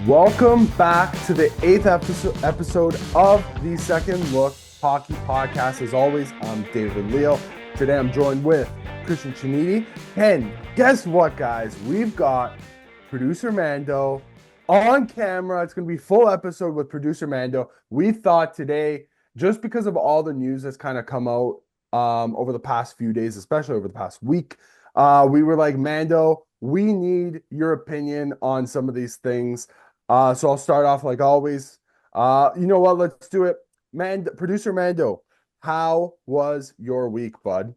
Welcome back to the eighth episode of the Second Look Hockey Podcast. As always, I'm David Leo. Today I'm joined with Cristian Ceniti. And guess what, guys? We've got producer Mando on camera. It's going to be a full episode with producer Mando. We thought today, just because of all the news that's kind of come out over the past few days, especially over the past week, we were like, Mando, we need your opinion on some of these things. So I'll start off like always. You know what? Let's do it. Producer Mando, how was your week, bud?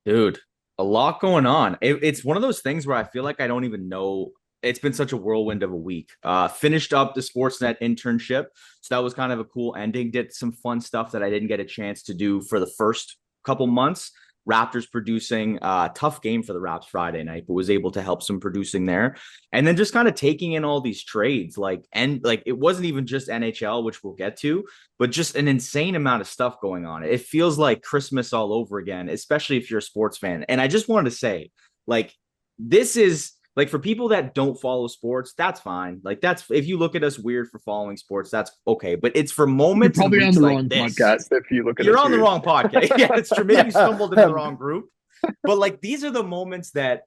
Dude, a lot going on. It's one of those things where I feel like I don't even know. It's been such a whirlwind of a week. Finished up the Sportsnet internship. So that was kind of a cool ending. Did some fun stuff that I didn't get a chance to do for the first couple months. Raptors producing a tough game for the Raps Friday night, but was able to help some producing there. And then just kind of taking in all these trades, it wasn't even just NHL, which we'll get to, but just an insane amount of stuff going on. It feels like Christmas all over again, especially if you're a sports fan. And I just wanted to say, this is like for people that don't follow sports, that's fine. That's if you look at us weird for following sports, that's okay. But it's for moments. You're probably on the wrong this. podcast if you look at You're us on weird. the wrong podcast. Yeah, it's true. Maybe you stumbled into the wrong group. But these are the moments that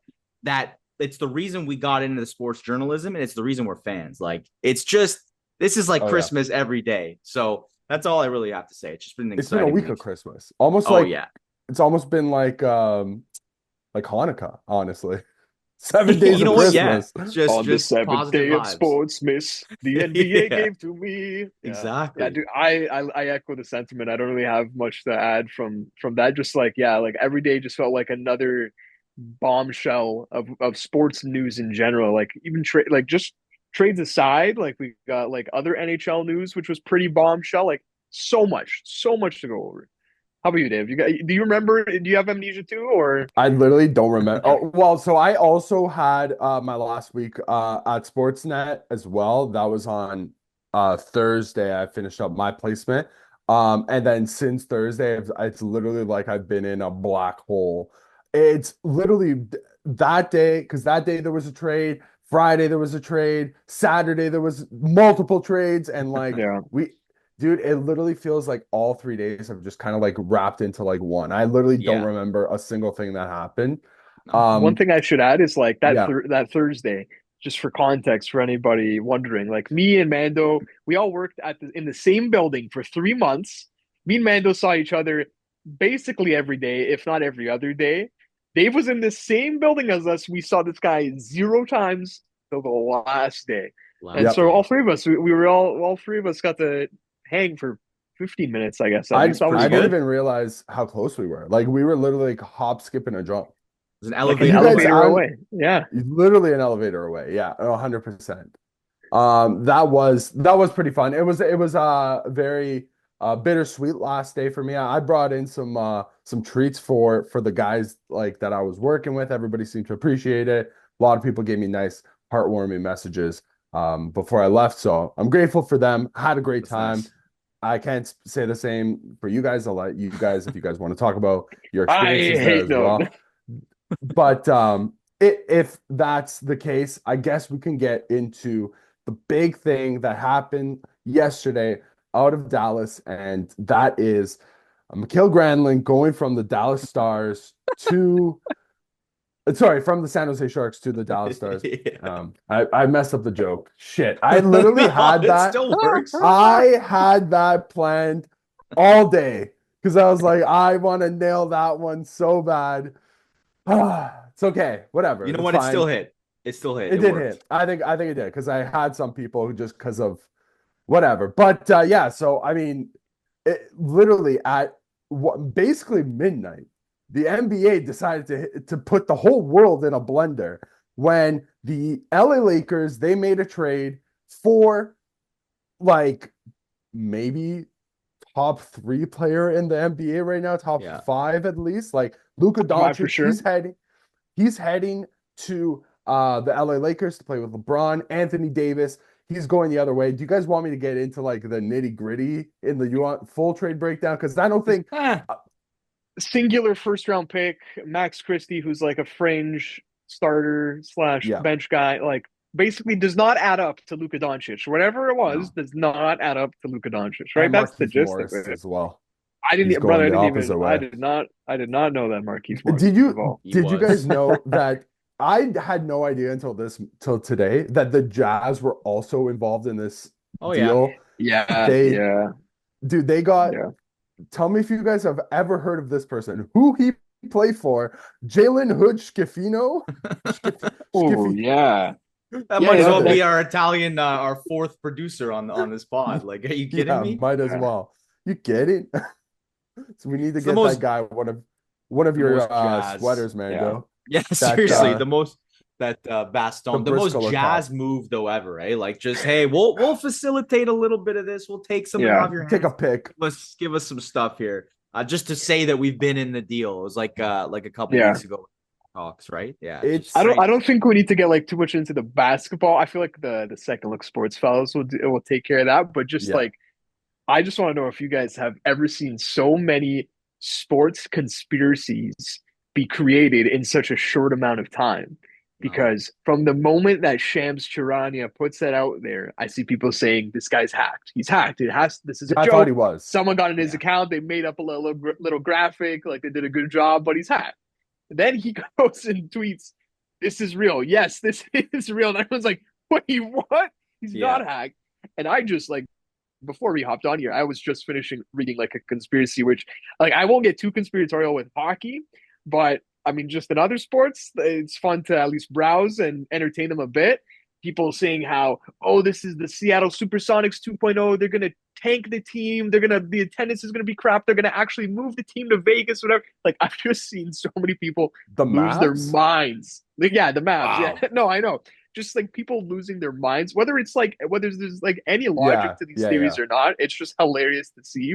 it's the reason we got into the sports journalism, and it's the reason we're fans. It's just this is Christmas every day. So that's all I really have to say. It's just been an exciting It's been a week of Christmas. Almost it's almost been like Hanukkah, honestly. 7 days of Christmas. Yeah. Just on the seventh day of sports, miss the NBA gave to me. Yeah. Exactly. Yeah, dude, I echo the sentiment. I don't really have much to add from that. Just every day just felt like another bombshell of sports news in general. Even just trades aside, we got other NHL news, which was pretty bombshell. So much to go over. How about you, Dave? Do you remember? Do you have amnesia too, or? I literally don't remember. Oh, well, so I also had my last week at Sportsnet as well. That was on Thursday. I finished up my placement. And then since Thursday, it's literally like I've been in a black hole. It's literally that day, because that day there was a trade. Friday there was a trade. Saturday there was multiple trades, and Dude, it literally feels like all 3 days have just kind of wrapped into one. I literally don't remember a single thing that happened. One thing I should add is that Thursday, just for context for anybody wondering, me and Mando, we all worked in the same building for 3 months. Me and Mando saw each other basically every day, if not every other day. Dave was in the same building as us. We saw this guy 0 times till the last day. So all three of us, we were all three of us got to hang for 15 minutes, I guess. I didn't even realize how close we were. We were literally hop, skip, and a jump. It was an elevator away. Yeah. Literally an elevator away. Yeah, 100%. That was pretty fun. It was a very bittersweet last day for me. I brought in some treats for the guys that I was working with. Everybody seemed to appreciate it. A lot of people gave me nice, heartwarming messages before I left. So I'm grateful for them. Had a great time. Nice. I can't say the same for you guys. I'll let you guys, if you guys want to talk about your experiences there as well. But if that's the case, I guess we can get into the big thing that happened yesterday out of Dallas, and that is Mikael Granlund going from the Dallas Stars to from the San Jose Sharks to the Dallas Stars. I messed up the joke. Shit. I literally had that. It still works. I had that planned all day because I was like, I want to nail that one so bad. It's okay. Whatever. You know what? Fine. It still hit. It still hit. It did hit. I think it did because I had some people who just because of whatever. But so I mean, it literally at basically midnight, the NBA decided to put the whole world in a blender when the LA Lakers, they made a trade for maybe top 3 player in the NBA right now, top 5 at least. Luka Doncic, sure. He's heading to the LA Lakers to play with LeBron. Anthony Davis, he's going the other way. Do you guys want me to get into the nitty gritty you want full trade breakdown? Because I don't think singular first round pick, Max Christie, who's a fringe starter / bench guy, basically does not add up to Luka Doncic. Whatever it was No. does not add up to Luka Doncic, right? And That's the Marquise gist of Morris it. as well. I didn't, He's brother. going the opposite way. I did not know that Marquise Morris Did was you involved. did you guys know that I had no idea till today that the Jazz were also involved in this Oh yeah. deal? Yeah, They yeah, dude, they got yeah. tell me if you guys have ever heard of this person. Who he played for? Jalen Hood Schifino? Oh, yeah. That Yeah, might as yeah, well Brother. be our Italian, our fourth producer on this pod. Like, are you kidding Yeah, me? might as well. You get it? So we need to It's the get that most guy one of the your most jazz. sweaters, yeah. Mando. Yeah, That seriously, the most that the Baston, the most Briscoe jazz cup. move though ever, eh? Like just hey, we'll facilitate a little bit of this. We'll take something Yeah. off your Take a hands. pick. Give us some stuff here. Just to say that we've been in the deal. It was like a couple Yeah. weeks ago talks, right? Yeah. It's Just I don't think we need to get like too much into the basketball. I feel like the second look sports fellows will take care of that. But just yeah. like I just want to know if you guys have ever seen so many sports conspiracies be created in such a short amount of time. no. Because from the moment that Shams Charania puts that out there, I see people saying this guy's hacked. He's hacked. This is a I thought joke. he was. Someone got in his Yeah. account. They made up a little graphic, like they did a good job, but he's hacked. Then he goes and tweets, "This is real. Yes, this is real." And everyone's like, "Wait, what? He's Yeah. not hacked." And I just like before we hopped on here, I was just finishing reading like a conspiracy, which like I won't get too conspiratorial with hockey, but I mean just in other sports, it's fun to at least browse and entertain them a bit. People saying how, oh, this is the Seattle Supersonics 2.0. They're gonna tank the team. The attendance is gonna be crap. They're gonna actually move the team to Vegas, whatever. Like I've just seen so many people The lose their Mavs? minds. Like, yeah, the Mavs. Wow. Yeah, no, I know. Just like people losing their minds, whether there's like any logic to these theories or not, it's just hilarious to see.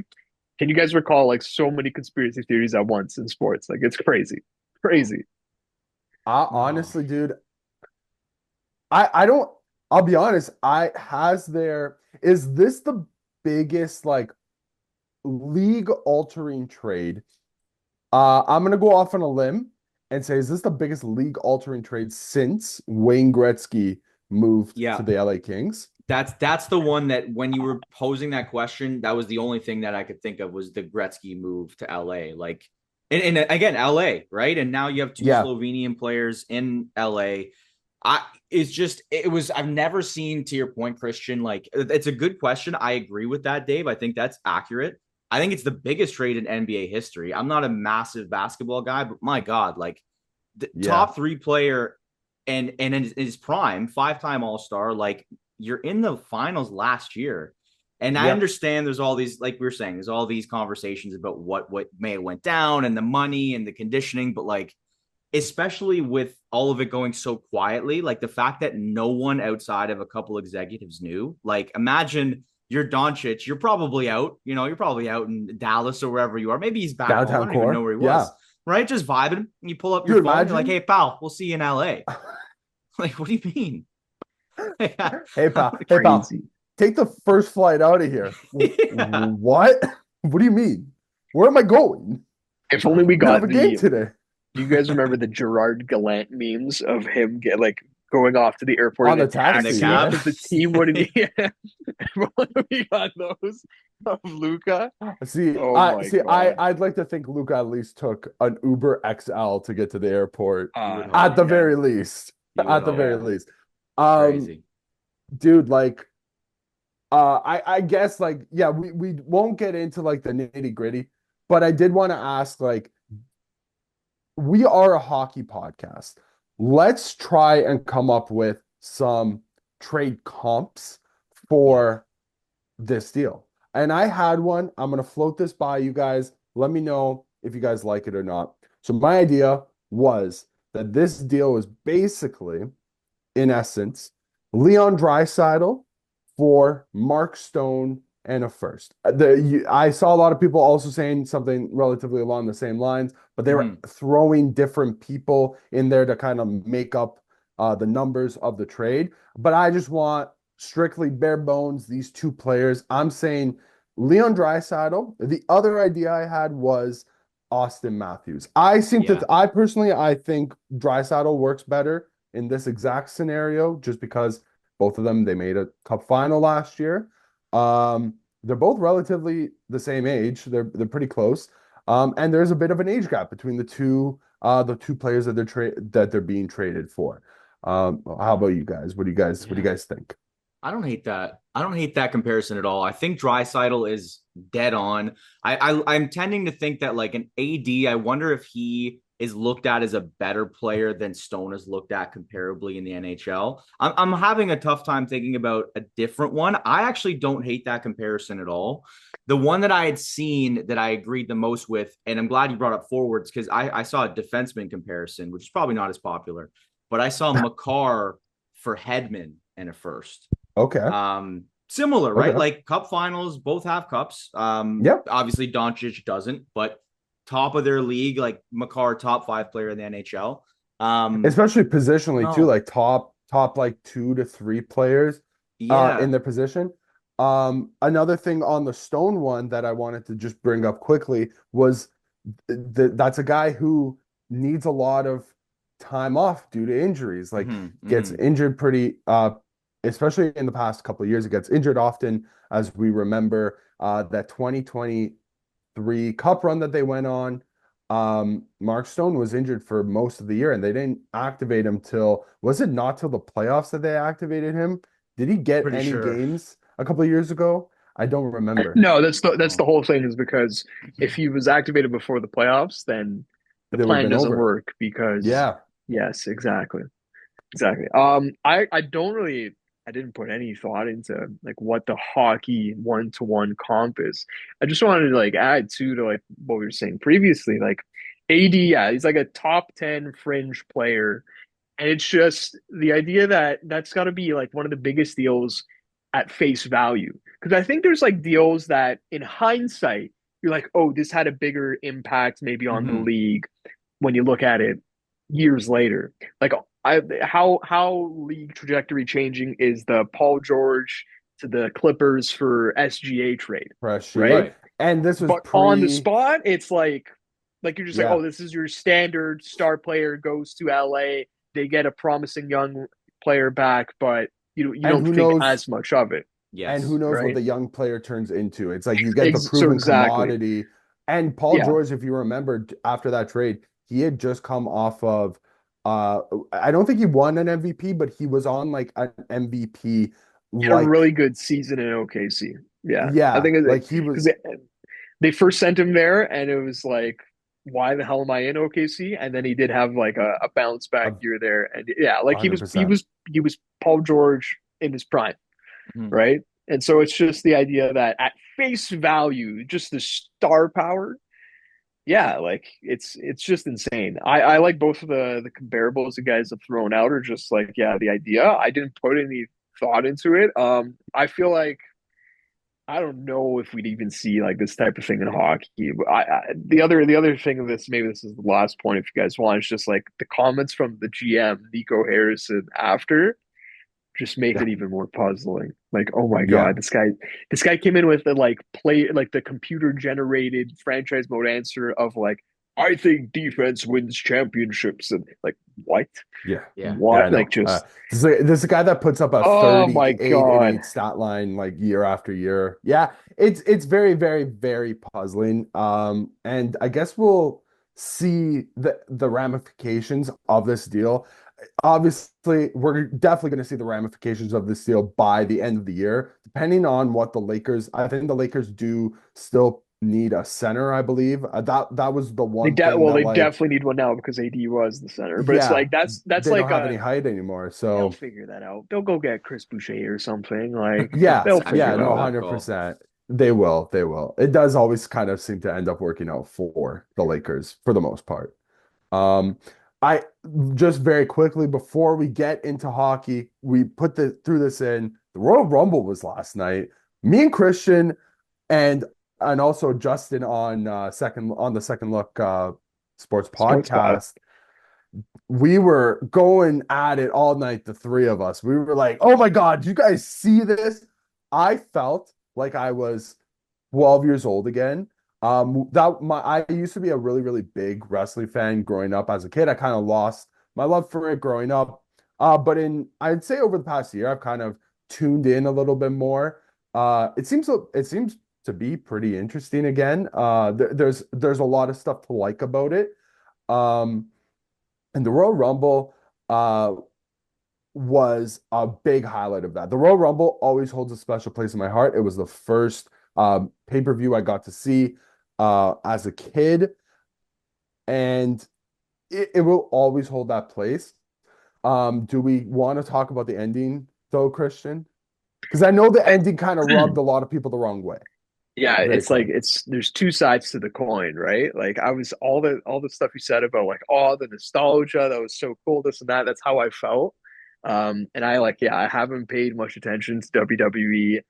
Can you guys recall like so many conspiracy theories at once in sports? Like it's crazy, crazy. Honestly, dude, I don't. I'll be honest. Is this the biggest like league altering trade? I'm gonna go off on a limb and say, is this the biggest league altering trade since Wayne Gretzky moved Yeah. to the LA Kings? That's the one that when you were posing that question, that was the only thing that I could think of was the Gretzky move to LA. Like, and again, LA, right? And now you have two Slovenian players in LA. I've never seen, to your point, Cristian, like it's a good question. I agree with that, Dave. I think that's accurate. I think it's the biggest trade in NBA history. I'm not a massive basketball guy, but my God, like the top three player and in his prime, 5-time All-Star, like you're in the finals last year. And I understand there's all these, like we were saying, there's all these conversations about what may have went down and the money and the conditioning, but like, especially with all of it going so quietly, like the fact that no one outside of a couple executives knew, like imagine you're Doncic, you're probably out, you're probably out in Dallas or wherever you are. Maybe he's back home. I don't even know where he was. Right? Just vibing. You pull up your phone, you're like, hey, pal, we'll see you in LA. Like, what do you mean? Hey, pal. Hey, pal. Take the first flight out of here. What? What do you mean? Where am I going? If only we got a game today. Do you guys remember the Gerard Gallant memes of him going off to the airport on the taxi because the team wouldn't? We got those of Luka. I'd like to think Luka at least took an Uber XL to get to the airport at the very least. At the very least. Crazy. Dude, like I guess like we won't get into like the nitty-gritty, but I did want to ask, like, we are a hockey podcast. Let's try and come up with some trade comps for this deal. And I had one. I'm going to float this by you guys. Let me know if you guys like it or not. So my idea was that this deal was basically, in essence, Leon Draisaitl for Mark Stone and a first. I saw a lot of people also saying something relatively along the same lines, but they were throwing different people in there to kind of make up the numbers of the trade. But I just want strictly bare bones, these two players. I'm saying Leon Draisaitl. The other idea I had was Austin Matthews. I think Draisaitl works better in this exact scenario, just because both of them, they made a cup final last year. They're both relatively the same age. They're pretty close. And there's a bit of an age gap between the two players that they're being traded for. How about you guys? What do you guys think? I don't hate that. I don't hate that comparison at all. I think Draisaitl is dead on. I'm tending to think that like an AD, I wonder if he is looked at as a better player than Stone is looked at comparably in the NHL. I'm having a tough time thinking about a different one. I actually don't hate that comparison at all. The one that I had seen that I agreed the most with, and I'm glad you brought up forwards because I saw a defenseman comparison, which is probably not as popular, but I saw Makar for Hedman and a first. Okay. Similar, right? Okay. Like cup finals, both have cups. Yep. Obviously Doncic doesn't, but top of their league, like Makar, top 5 player in the NHL. Especially positionally too, like top like 2 to 3 players yeah. in their position. Another thing on the Stone one that I wanted to just bring up quickly was that's a guy who needs a lot of time off due to injuries. Like gets injured pretty especially in the past couple of years. He gets injured often, as we remember that 2023 Cup run that they went on. Mark Stone was injured for most of the year, and they didn't activate him till, was it not till the playoffs that they activated him? Did he get Pretty any sure. games a couple of years ago? I don't remember. No, that's the whole thing, is because if he was activated before the playoffs, then the They would have plan been doesn't over. work because Yeah. yes, exactly. Exactly. I don't really, I didn't put any thought into like what the hockey one-to-one comp is. I just wanted to like add to like what we were saying previously. Like AD, yeah, he's like a top 10 fringe player. And it's just the idea that that's got to be like one of the biggest deals at face value. Because I think there's like deals that in hindsight, you're like, oh, this had a bigger impact maybe on the league when you look at it years later. Like how league trajectory changing is the Paul George to the Clippers for SGA trade, Fresh. right? Right. And this was But on the pre, spot, it's like you're just like, yeah. oh, this is your standard star player goes to LA, they get a promising young player back, but you And don't who think knows as much of it, and who Yes. knows what right? the young player turns into. It's like you get the So proven exactly, commodity. And Paul yeah, George, if you remember after that trade, he had just come off of uh I don't think he won an MVP, but he was on like an MVP he had a like really good season in OKC. Yeah, I yeah, think like he because was they first sent him there, and it was like, why the hell am I in OKC? And then he did have like a bounce back a year there, and yeah, like he was he 100%. was he was Paul George in his prime, Mhm. right? And so it's just the idea that at face value, just the star power, yeah, like it's just insane. I like both of the comparables the guys have thrown out are just like, yeah, the idea. I didn't put any thought into it. I feel like I don't know if we'd even see like this type of thing in hockey. But the other thing of this, maybe this is the last point if you guys want, is just like the comments from the GM Nico Harrison after just make Yeah. it even more puzzling. Like, oh my Yeah. God, this guy came in with the like the computer generated franchise mode answer of like, I think defense wins championships, and like what? Yeah. Yeah. Yeah, I What? Like know. just This is a guy that puts up a oh my 38 and God. 8 stat line like year after year. Yeah, it's very, very, very puzzling. And I guess we'll see the ramifications of this deal. Obviously, we're definitely going to see the ramifications of this deal by the end of the year, depending on what the Lakers. I think the Lakers do still need a center, I believe. That was the one thing Well, that they like, definitely need one now because AD was the center. But it's yeah, like that's they don't like have any height anymore. they'll So figure that out. They'll go get Chris Boucher or something. Like yeah, they'll That's figure actually yeah, it not no, a out. bad call. 100%. They will, they will. It does always kind of seem to end up working out for the Lakers for the most part. Um, I just very quickly before we get into hockey, we put the through this in. The Royal Rumble was last night. Me and Christian and also Justin on the second look sports Sports pod. podcast. We were going at it all night, the three of us. We were like, "Oh my God, do you guys see this?" I felt like I was 12 years old again. I used to be a really, really big wrestling fan growing up as a kid. I kind of lost my love for it growing up. But I'd say over the past year, I've kind of tuned in a little bit more. It seems to be pretty interesting again. There's a lot of stuff to like about it. Um, and the Royal Rumble was a big highlight of that. The Royal Rumble always holds a special place in my heart. It was the first pay-per-view I got to see as a kid, and it will always hold that place. Do we want to talk about the ending though, Cristian? Because I know the ending kind of rubbed a lot of people the wrong way. Yeah, Very it's like clear. there's two sides to the coin, right? Like I was all the stuff you said about like the nostalgia that was so cool, this and that. That's how I felt. And I haven't paid much attention to WWE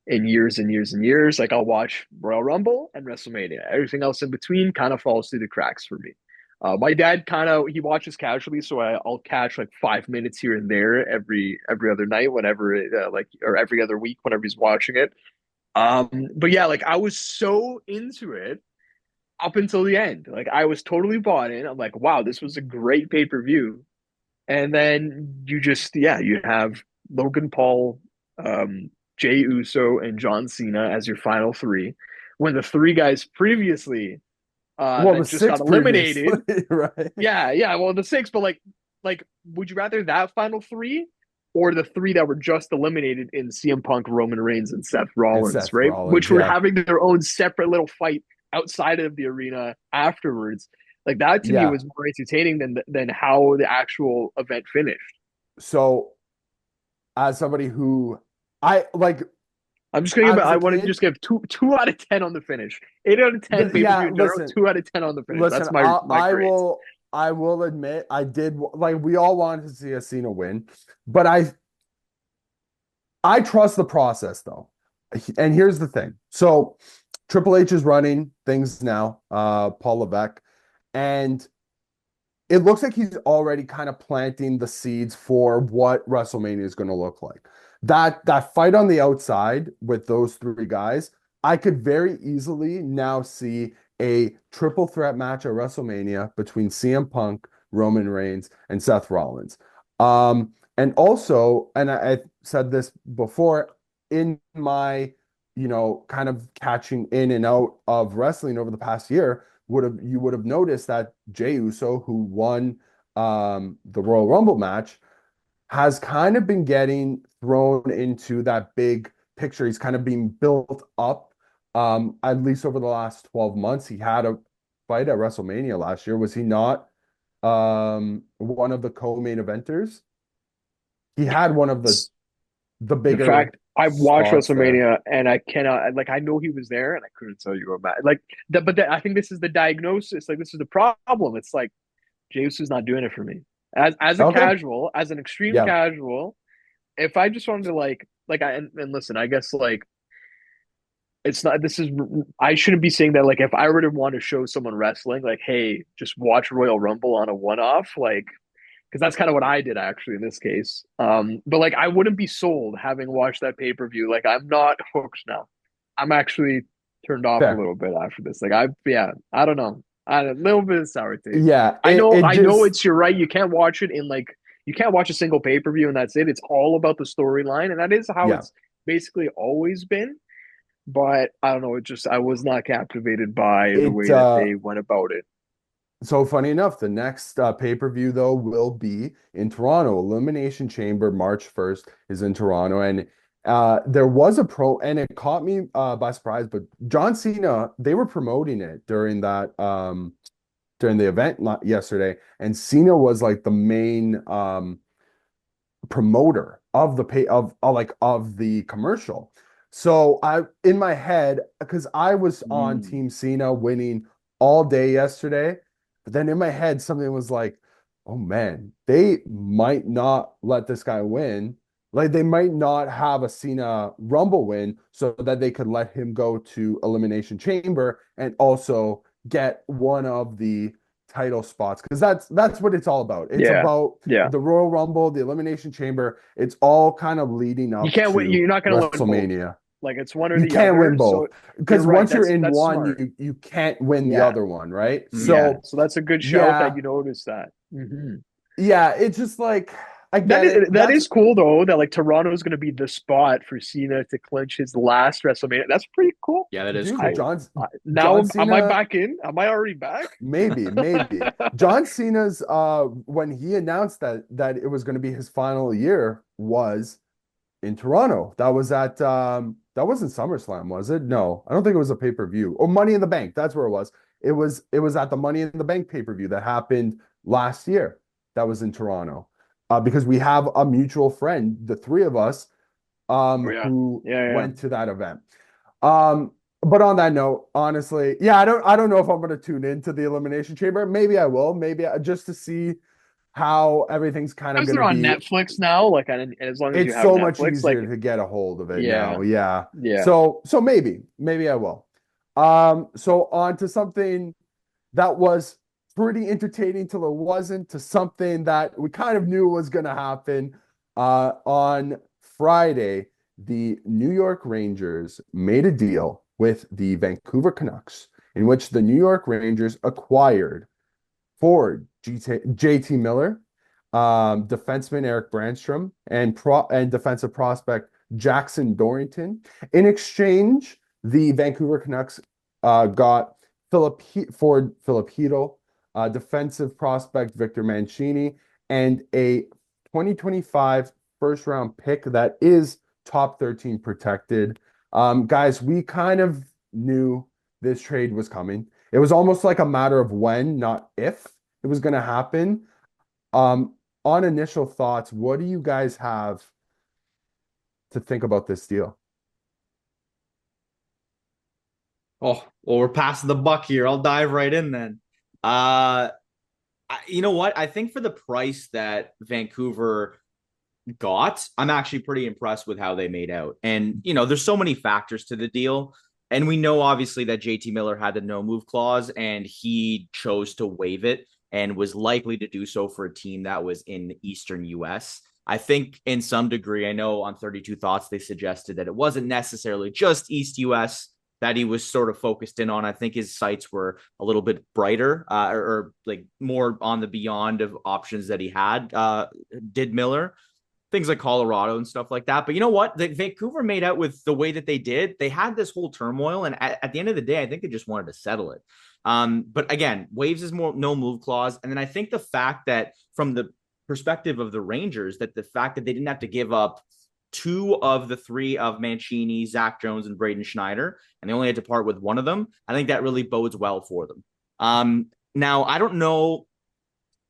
in years and years and years. Like I'll watch Royal Rumble and WrestleMania. Everything else in between kind of falls through the cracks for me. My dad he watches casually, so I'll catch like 5 minutes here and there every other night, whenever or every other week whenever he's watching it. But yeah, like I was so into it up until the end. Like I was totally bought in. I'm like, wow, this was a great pay-per-view. And then you have Logan Paul, Jey Uso, and John Cena as your final three. When the three guys previously Well, the that just got six previously, eliminated. right? Yeah, well, the six, but like, would you rather that final three or the three that were just eliminated in CM Punk, Roman Reigns, and Seth And Rollins, Seth right? Rollins, Which were yeah, having their own separate little fight outside of the arena afterwards. Like that to me yeah. was more entertaining than how the actual event finished. So, as somebody who I like, I'm just gonna give. as I a want to kid, just give two out of 10 on the finish. 8 out of 10 pay per view yeah. in general. Listen, 2 out of 10 on the finish. listen. That's my I grades. will. I will admit, I did like. We all wanted to see a Cena win, but I trust the process though. And here's the thing. So Triple H is running things now, Paul Levesque, and it looks like he's already kind of planting the seeds for what WrestleMania is going to look like. That fight on the outside with those three guys, I could very easily now see a triple threat match at WrestleMania between CM Punk, Roman Reigns, and Seth Rollins. And also, and I said this before, in my, kind of catching in and out of wrestling over the past year, you would have noticed that Jey Uso, who won the Royal Rumble match, has kind of been getting thrown into that big picture. He's kind of being built up, at least over the last 12 months. He had a fight at WrestleMania last year. Was he not one of the co-main eventers? He had one of the The bigger fact I watched spots there. WrestleMania and I cannot like I know he was there and I couldn't tell you about like I think this is the diagnosis. Like this is the problem. It's like Jesus is not doing it for me. As a Okay. casual, as an extreme Yeah. casual, if I just wanted to and listen, I guess like it's not this is I shouldn't be saying that like if I were to want to show someone wrestling, like, hey, just watch Royal Rumble on a one-off, like because that's kind of what I did actually in this case. But like I wouldn't be sold having watched that pay-per-view. Like I'm not hooked now. I'm actually turned off a Fair. little bit after this. Like I don't know. A little bit of sour taste. Yeah. I It know it I know just it's you're right. You can't watch a single pay-per-view and that's it. It's all about the storyline, and that is how yeah. it's basically always been. But I don't know, I was not captivated by the It way that they went about it. So funny enough, the next pay-per-view though will be in Toronto. Elimination Chamber March 1st is in Toronto, and there was a and it caught me by surprise, but John Cena, they were promoting it during the event yesterday, and Cena was like the main promoter of the pay of the commercial. So I in my head, because I was on Mm. Team Cena winning all day yesterday, but then in my head something was like, oh man, they might not let this guy win. Like they might not have a Cena Rumble win so that they could let him go to Elimination Chamber and also get one of the title spots, because that's what it's all about. It's Yeah. about Yeah. the Royal Rumble, the Elimination Chamber. It's all kind of leading You up can't win. to You're not going to win both. WrestleMania. Like it's one or You the can't other. win both So you're because right. once you're in That's one, smart. you can't win the Yeah. other one, right? Mm. Yeah. So So that's a good shout that yeah, you noticed that. Mm-hmm. yeah, it's just like I get it. That is cool though. That like Toronto is going to be the spot for Cena to clinch his last WrestleMania. That's pretty cool. Yeah, that is Dude, cool. Now, John am I Cena, back in? Am I already back? maybe. John Cena's when he announced that it was going to be his final year was in Toronto. That was at that wasn't SummerSlam, was it? No, I don't think it was a pay-per-view. Oh, Money in the Bank. That's where it was. It was at the Money in the Bank pay-per-view that happened last year. That was in Toronto. Because we have a mutual friend, the three of us, Oh, yeah. who Yeah. went to that event. But on that note, honestly, yeah, I don't know if I'm going to tune into the Elimination Chamber. Maybe I will. Just to see how everything's kind of Because going they're to on be. Netflix now, like, and as long as you It's have so much Netflix, like, easier to get a hold of it yeah, now. Yeah. yeah. So maybe I will. So on to something that was pretty entertaining till it wasn't, to something that we kind of knew was going to happen. On Friday, the New York Rangers made a deal with the Vancouver Canucks in which the New York Rangers acquired forward JT Miller, defenseman Eric Brandstrom, and defensive prospect Jackson Dorrington. In exchange, the Vancouver Canucks got Philip Hedl, defensive prospect Victor Mancini, and a 2025 first round pick that is top 13 protected. Guys, we kind of knew this trade was coming. It was almost like a matter of when, not if, it was going to happen. On initial thoughts, what do you guys have to think about this deal? Oh, well, we're passing the buck here. I'll dive right in then. You know what? I think for the price that Vancouver got, I'm actually pretty impressed with how they made out. And, there's so many factors to the deal. And we know obviously that JT Miller had the no move clause and he chose to waive it and was likely to do so for a team that was in the Eastern US. I think in some degree, I know on 32 Thoughts, they suggested that it wasn't necessarily just East US that he was sort of focused in on. I think his sights were a little bit brighter or like more on the beyond of options that he had, did Miller. Things like Colorado and stuff like that. But you know what? Vancouver made out with the way that they did. They had this whole turmoil. And at the end of the day, I think they just wanted to settle it. But again, waves is more no move clause. And then I think the fact that from the perspective of the Rangers, that the fact that they didn't have to give up two of the three of Mancini, Zach Jones, and Braden Schneider, and they only had to part with one of them, I think that really bodes well for them. Now, I don't know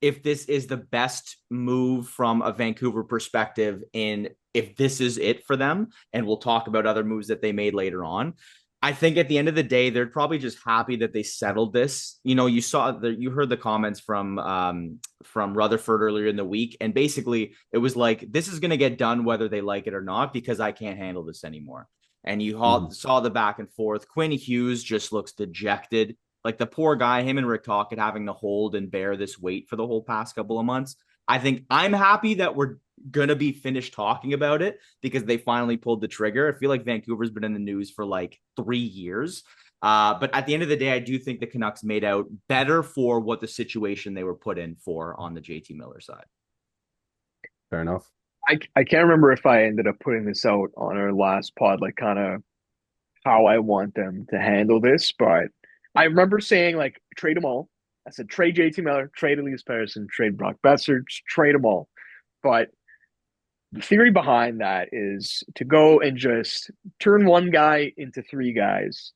if this is the best move from a Vancouver perspective in if this is it for them, and we'll talk about other moves that they made later on. I think at the end of the day, they're probably just happy that they settled this. You heard the comments from Rutherford earlier in the week, and basically it was like, this is going to get done whether they like it or not, because I can't handle this anymore. And you saw the back and forth. Quinn Hughes just looks dejected. Like the poor guy, him and Rick Tocchet having to hold and bear this weight for the whole past couple of months. I think I'm happy that we're going to be finished talking about it because they finally pulled the trigger. I feel like Vancouver's been in the news for like 3 years. But at the end of the day, I do think the Canucks made out better for what the situation they were put in for on the JT Miller side. Fair enough. I can't remember if I ended up putting this out on our last pod, like kind of how I want them to handle this, but I remember saying like trade them all. I said trade JT Miller, trade Elias Pettersson, trade Brock Besser, just trade them all. But the theory behind that is to go and just turn one guy into three guys,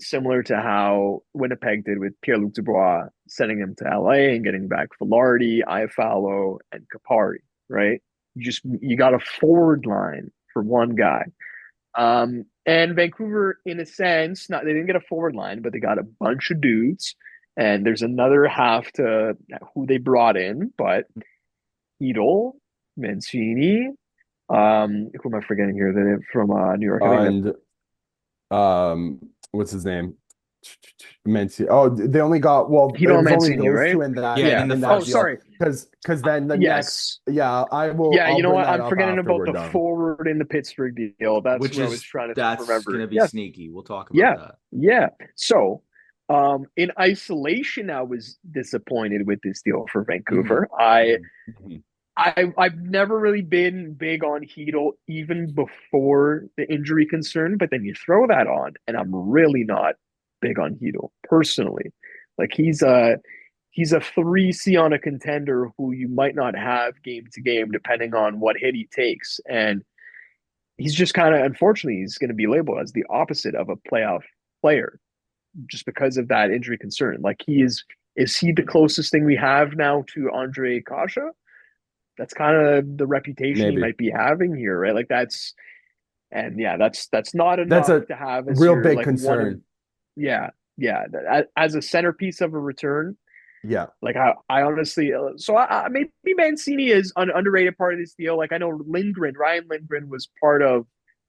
similar to how Winnipeg did with Pierre-Luc Dubois, sending him to LA and getting back Velarde, Iafallo, and Kapari, right? You got a forward line for one guy. And Vancouver, in a sense, they didn't get a forward line, but they got a bunch of dudes. And there's another half to who they brought in, but Hedl, Mancini, who am I forgetting here? They're from New York. What's his name? Mancini. Oh, they only got Hedl and Mancini, those right? two in that. Yeah, in that sorry. Because then the next. Yeah, I will. Yeah, you know what? I'm forgetting about the forward in the Pittsburgh deal. That's what I was trying to remember. That's going to be sneaky. We'll talk about that. Yeah. So, in isolation, I was disappointed with this deal for Vancouver. I've never really been big on Heedle even before the injury concern, but then you throw that on, and I'm really not big on Heedle personally. Like he's a 3C on a contender who you might not have game to game depending on what hit he takes. And he's just kind of, unfortunately, he's going to be labeled as the opposite of a playoff player just because of that injury concern. Like is he the closest thing we have now to Andre Kasha? That's kind of the reputation he Maybe. might be having here, right? Like and yeah, that's not That's enough a to have as real your big like one of, concern. yeah, yeah, as a centerpiece of a return. Yeah. Like I honestly, so maybe Mancini is an underrated part of this deal. Like I know Ryan Lindgren was part of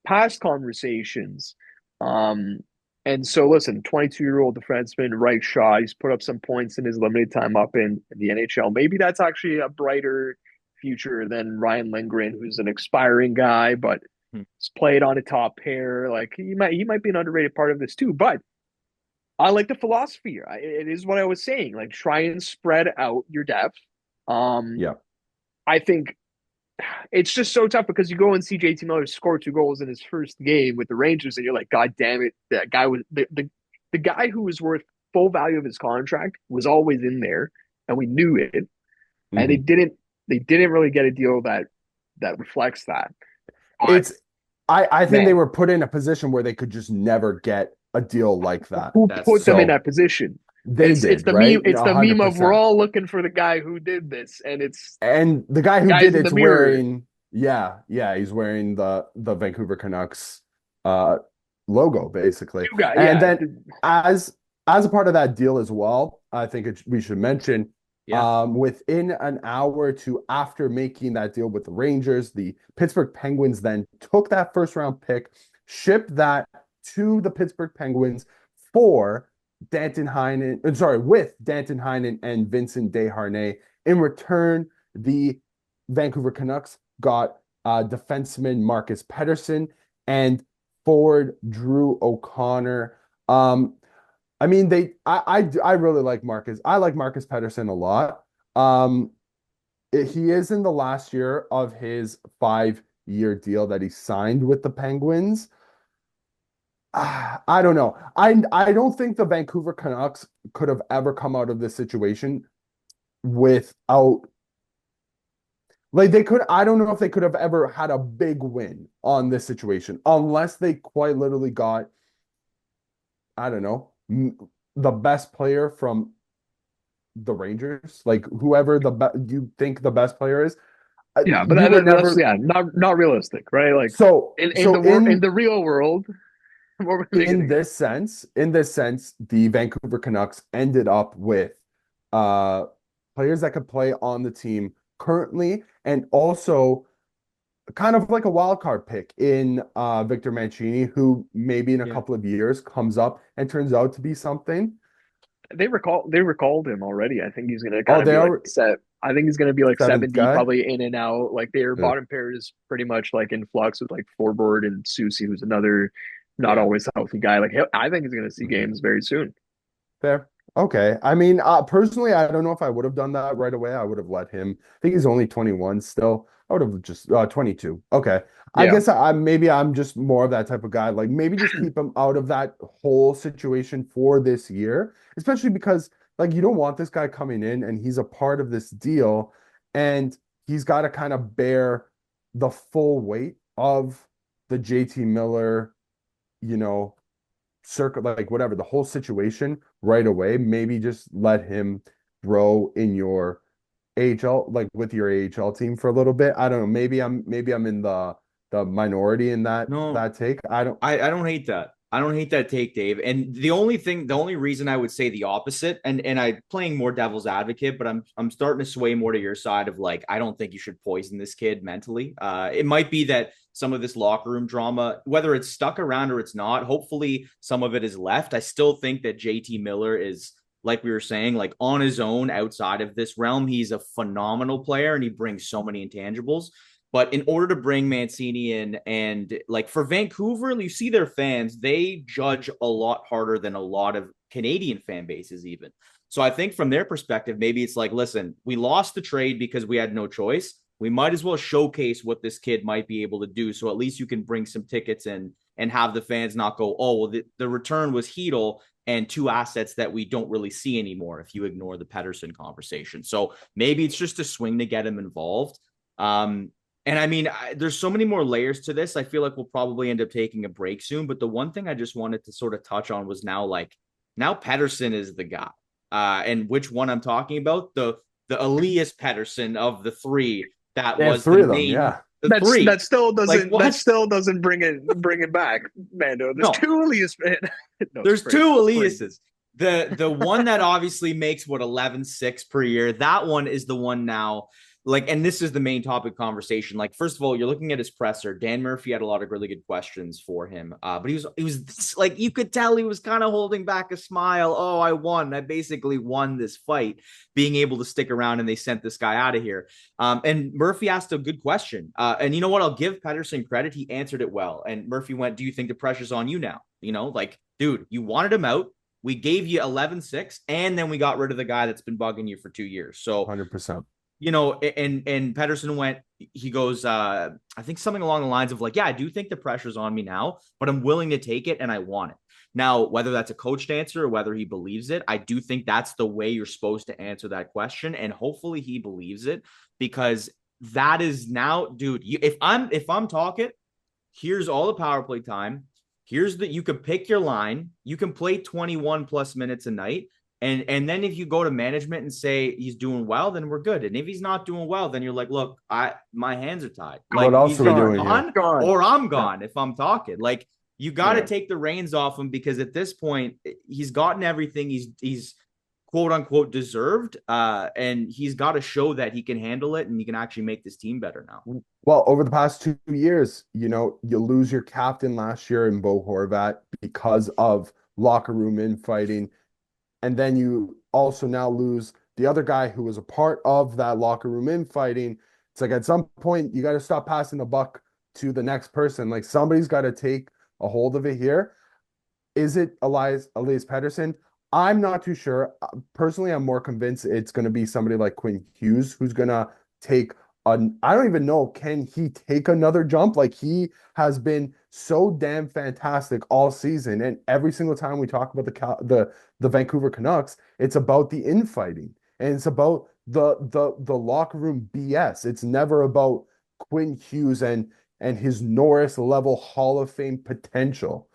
past conversations. Um, and so listen, 22-year-old defenseman, right shot. He's put up some points in his limited time up in the NHL. Maybe that's actually a brighter future than Ryan Lindgren, who's an expiring guy, but he's played on a top pair. Like he might be an underrated part of this too. But I like the philosophy. It is what I was saying. Like try and spread out your depth. Um, Yeah. I think it's just so tough because you go and see JT Miller score 2 goals in his first game with the Rangers, and you're like, God damn it, that guy was the guy who was worth full value of his contract was always in there, and we knew it. And Mhm. they didn't really get a deal that reflects that. But It's I think they man, were put in a position where they could just never get a deal like that. who That's put them in So that position? they It's did, the right? meme. It's the meme of we're 100%. all looking for the guy who did this, and it's And the guy the who guys did in the it's mirror. wearing, yeah, he's wearing the Vancouver Canucks uh logo basically. Two guy, And yeah, then as a part of that deal as well, I think we should mention yeah. within an hour or two after making that deal with the Rangers, the Pittsburgh Penguins then took that first round pick, shipped that to the Pittsburgh Penguins for Danton Heinen, sorry, with Danton Heinen and Vincent Desharnais. In return, the Vancouver Canucks got defenseman Marcus Pettersson and forward Drew O'Connor. I mean, I really like Marcus. I like Marcus Pettersson a lot. Um, he is in the last year of his 5-year deal that he signed with the Penguins. I don't know. I don't think the Vancouver Canucks could have ever come out of this situation without like they could. I don't know if they could have ever had a big win on this situation unless they quite literally got, I don't know, the best player from the Rangers, like whoever you think the best player is. Yeah, but You would that's never. yeah, not realistic, right? Like So in the so in the real world, what were they in gonna get? this sense, the Vancouver Canucks ended up with uh players that could play on the team currently and also kind of like a wild card pick in Victor Mancini, who maybe in a Yeah. couple of years comes up and turns out to be something. They recalled him already. I think he's gonna Oh, kind of they be like are set. I think he's gonna be like seventh 70, guy. probably in and out. Like their Yeah. bottom pair is pretty much like in flux with like Forward and Susie, who's another not Yeah. always healthy guy. Like I think he's gonna see games very soon. Fair. Okay. I mean, personally, I don't know if I would have done that right away. I would have let him. I think he's only 21 still. I would have just 22. Okay. I Yeah, guess maybe I'm just more of that type of guy. Like maybe just keep him out of that whole situation for this year, especially because like you don't want this guy coming in and he's a part of this deal and he's got to kind of bear the full weight of the JT Miller, you know, circle, like whatever, the whole situation right away. Maybe just let him grow in your AHL, like with your AHL team for a little bit. I don't know. Maybe I'm in the minority in No, that take. I don't. I don't hate that. I don't hate that take, Dave. And the only reason I would say the opposite, and I playing more devil's advocate, but I'm starting to sway more to your side of like, I don't think you should poison this kid mentally. It might be that some of this locker room drama, whether it's stuck around or it's not, hopefully some of it is left. I still think that JT Miller is, like we were saying, like on his own outside of this realm. He's a phenomenal player and he brings so many intangibles. But in order to bring Mancini in, and like for Vancouver, you see their fans, they judge a lot harder than a lot of Canadian fan bases, even. So I think from their perspective, maybe it's like, listen, we lost the trade because we had no choice. We might as well showcase what this kid might be able to do. So at least you can bring some tickets in and have the fans not go, oh, well, the return was Hedel and two assets that we don't really see anymore if you ignore the Pettersson conversation. So maybe it's just a swing to get him involved. And I mean, there's so many more layers to this. I feel like we'll probably end up taking a break soon. But the one thing I just wanted to sort of touch on was now Pettersson is the guy. And which one I'm talking about? The Elias Pettersson of the three that was three the of them, main. yeah. That still doesn't bring it back, Mando. There's two Elias. No, there's two Eliases. The one that obviously makes 11.6 per year. That one is the one now. And this is the main topic conversation. First of all, you're looking at his presser. Dan Murphy had a lot of really good questions for him. But he was you could tell he was kind of holding back a smile. Oh, I won. I basically won this fight, being able to stick around, and they sent this guy out of here. And Murphy asked a good question. And you know what? I'll give Pettersson credit. He answered it well. And Murphy went, do you think the pressure's on you now? Dude, you wanted him out. We gave you 11.6, and then we got rid of the guy that's been bugging you for 2 years. So 100%. And Pettersson went, he goes, I think something along the lines of yeah, I do think the pressure's on me now, but I'm willing to take it and I want it. Now, whether that's a coached answer or whether he believes it, I do think that's the way you're supposed to answer that question. And hopefully he believes it, because that is now, dude, if I'm talking, here's all the power play time. You can pick your line. You can play 21 plus minutes a night. And then if you go to management and say he's doing well, then we're good. And if he's not doing well, then you're like, look, my hands are tied. What else are we doing here? Or I'm gone if I'm talking. You got to take the reins off him, because at this point he's gotten everything he's quote unquote deserved. And he's got to show that he can handle it and he can actually make this team better now. Well, over the past 2 years, you lose your captain last year in Bo Horvat because of locker room infighting. And then you also now lose the other guy who was a part of that locker room infighting. It's at some point, you got to stop passing the buck to the next person. Somebody's got to take a hold of it here. Is it Elias Pettersson? I'm not too sure. Personally, I'm more convinced it's going to be somebody like Quinn Hughes who's going to take I don't even know, can he take another jump? He has been so damn fantastic all season, and every single time we talk about the Vancouver Canucks, it's about the infighting, and it's about the locker room BS. It's never about Quinn Hughes and his Norris level Hall of Fame potential.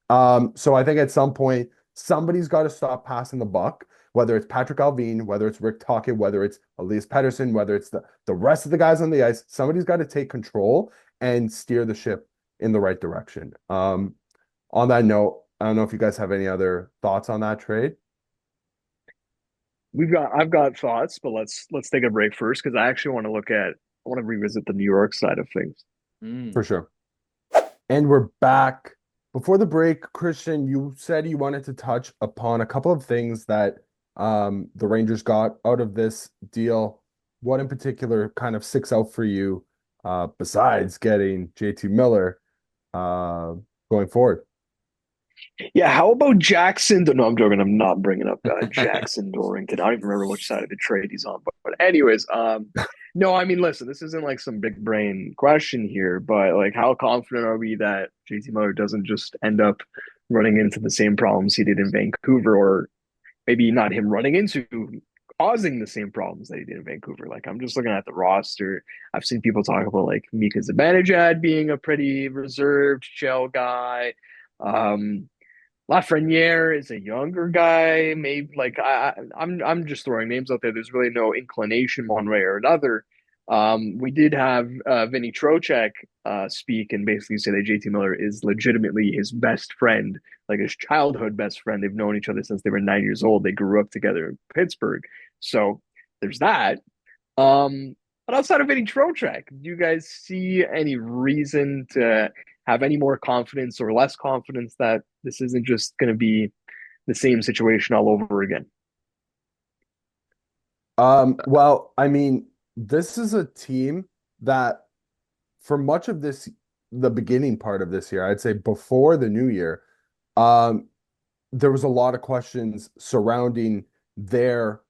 So I think at some point somebody's got to stop passing the buck. Whether it's Patrick Allvin, whether it's Rick Tocchet, whether it's Elias Pettersson, whether it's the rest of the guys on the ice, somebody's got to take control and steer the ship in the right direction. On that note, I don't know if you guys have any other thoughts on that trade. I've got thoughts, but let's take a break first, because I actually want to revisit the New York side of things. For sure. And we're back. Before the break, Cristian, you said you wanted to touch upon a couple of things that the Rangers got out of this deal. What in particular kind of sticks out for you, besides getting JT Miller going forward? Yeah, how about Jackson? No, I'm joking. I'm not bringing up Jackson Dorrington. I don't even remember which side of the trade he's on. But anyways, no, I mean, listen, this isn't some big brain question here, but how confident are we that JT Miller doesn't just end up running into the same problems he did in Vancouver, or maybe not him running into, causing the same problems that he did in Vancouver? I'm just looking at the roster. I've seen people talk about Mika Zibanejad being a pretty reserved shell guy. Lafreniere is a younger guy. Maybe I'm just throwing names out there. There's really no inclination one way or another. We did have Vinny Trocheck speak and basically say that JT Miller is legitimately his best friend, his childhood best friend. They've known each other since they were 9 years old. They grew up together in Pittsburgh. So there's that. But outside of Vinny Trocheck, do you guys see any reason to have any more confidence or less confidence that this isn't just going to be the same situation all over again? Well, I mean, this is a team that for much of the beginning part of this year, I'd say before the new year, there was a lot of questions surrounding their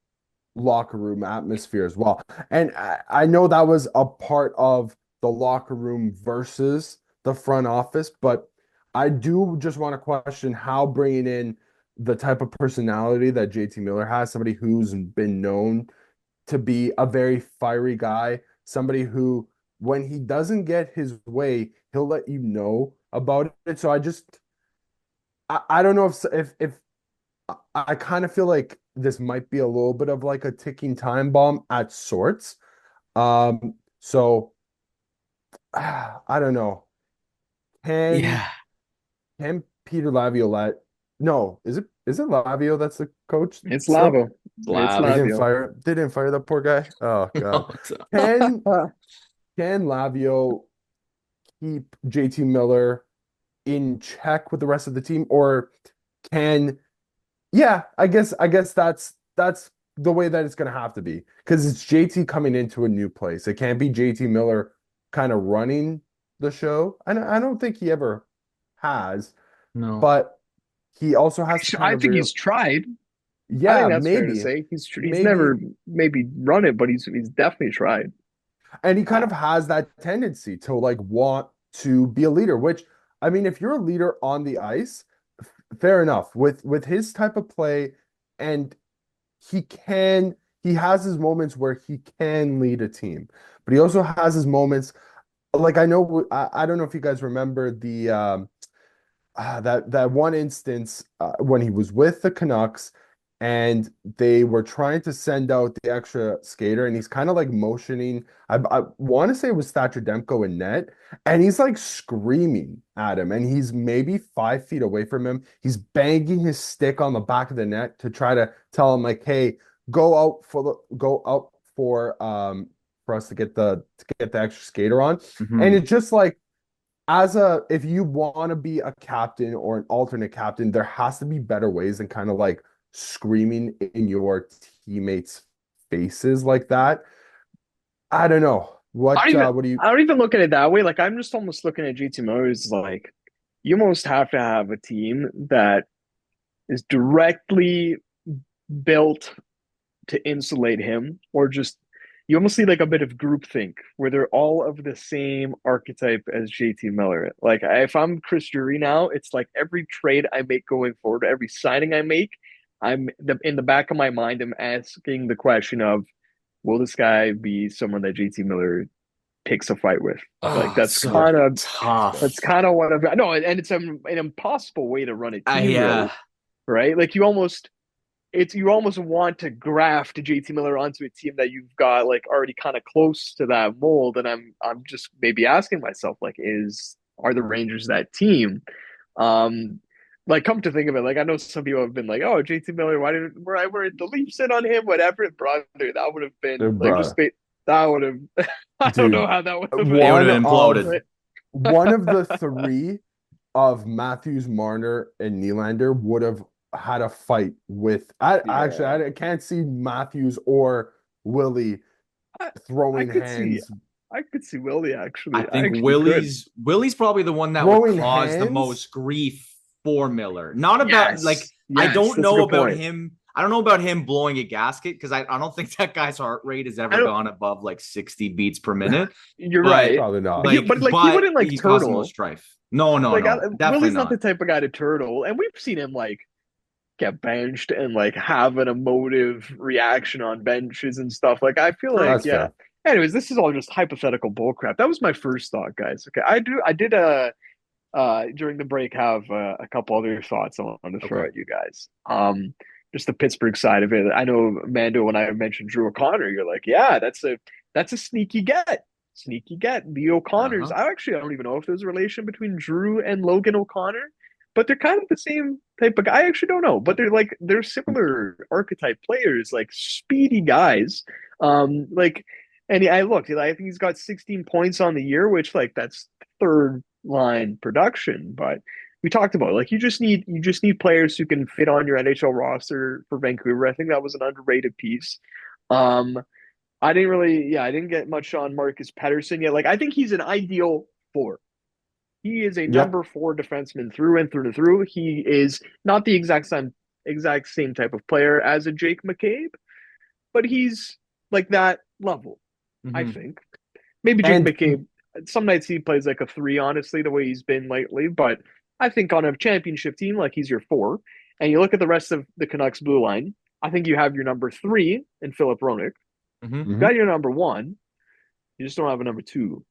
locker room atmosphere as well. And I know that was a part of the locker room versus the front office, but I do just want to question how bringing in the type of personality that JT Miller has, somebody who's been known to be a very fiery guy, somebody who, when he doesn't get his way, he'll let you know about it. So I don't know if I kind of feel like this might be a little bit of like a ticking time bomb at sorts. So I don't know. Can Yeah. can Peter Laviolette? No, is it Lavio that's the coach It's still? Lavo. It's Lav. Lavio. They didn't fire that poor guy. Oh God. No, Can can Lavio keep JT Miller in check with the rest of the team, or can yeah, I guess that's the way that it's gonna have to be because it's JT coming into a new place. It can't be JT Miller kind of running the show. And I don't think he ever has, no. but he also has to kind I of think real he's tried. I yeah, think that's fair to maybe say. He's maybe never maybe run it, but he's definitely tried. and he kind Uh, of has that tendency to like want to be a leader, which I mean, if you're a leader on the ice, fair enough. With his type of play and he has his moments where he can lead a team, but he also has his moments like I don't know if you guys remember the that one instance when he was with the Canucks and they were trying to send out the extra skater and he's kind of like motioning. I want to say it was Thatcher Demko in net and he's like screaming at him and he's maybe 5 feet away from him. He's banging his stick on the back of the net to try to tell him like, hey, go out for us to get the extra skater on. And Mhm. it's just like if you want to be a captain or an alternate captain, there has to be better ways than kind of like screaming in your teammates' faces like that. I don't know. What do you I don't even look at it that way. Like I'm just almost looking at GT Motors like you almost have to have a team that is directly built to insulate him, or just you almost need like a bit of groupthink where they're all of the same archetype as JT Miller. Like if I'm Chris Drury now, it's like every trade I make going forward, every signing I make, in the back of my mind, I'm asking the question of, will this guy be someone that JT Miller picks a fight with? Like Oh, so that's tough. kind of what I've no, and it's an impossible way to run a team, Yeah. really, right? Like you almost want to graft JT Miller onto a team that you've got like already kind of close to that mold. And I'm just maybe asking myself, like, are the Rangers that team? Um like come to think of it, like I know some people have been like, oh, JT Miller, why did were the Leafs in on him, whatever, brother, that would have been like bro, that would have I don't know dude? how that would have It would One have of imploded. one of the three of Matthews, Marner, and Nylander would have had a fight with. yeah. I can't see Matthews or Willie I, I throwing could see hands, I could see Willie I actually. I think actually could. Willie's probably the one that would throwing cause the hands. most grief for Miller. Not about like Yes. Yes, that's a good point. I don't know about him blowing a gasket because I don't think that guy's heart rate has I ever don't gone above like 60 beats per minute. You're But right. Probably not. But he but wouldn't like he caused the most turtle. strife. No, no, Like no. Definitely Willie's not not. the type of guy to turtle, and we've seen him like get benched and like have an emotive reaction on benches and stuff. Like I feel like That's yeah. fair. Anyways, this is all just hypothetical bullcrap. That was my first thought, guys. Okay, I did during the break have a couple other thoughts I wanted to throw Okay. at you guys. Just the Pittsburgh side of it. I know Mando, when I mentioned Drew O'Connor, you're like, yeah, that's a sneaky get. Sneaky get. The O'Connors. Uh-huh. I don't even know if there's a relation between Drew and Logan O'Connor, but they're kind of the same type of guy. I actually don't know, but they're similar archetype players, like speedy guys. Like and I looked, I think he's got 16 points on the year, which like that's third line production. But we talked about like you just need players who can fit on your NHL roster for Vancouver. I think that was an underrated piece. Um, I didn't get much on Marcus Pettersson yet. Like I think he's an ideal four. He is a Yep. number four defenseman through and through and through. He is not the exact same type of player as a Jake McCabe, but he's like that level, I Mhm. think. Maybe Jake And McCabe, some nights he plays like a 3, honestly, the way he's been lately. But I think on a championship team, like he's your 4. And you look at the rest of the Canucks blue line, I think you have your number 3 in Philip Roenick. Mhm. You mhm. got your number 1. You just don't have a number 2.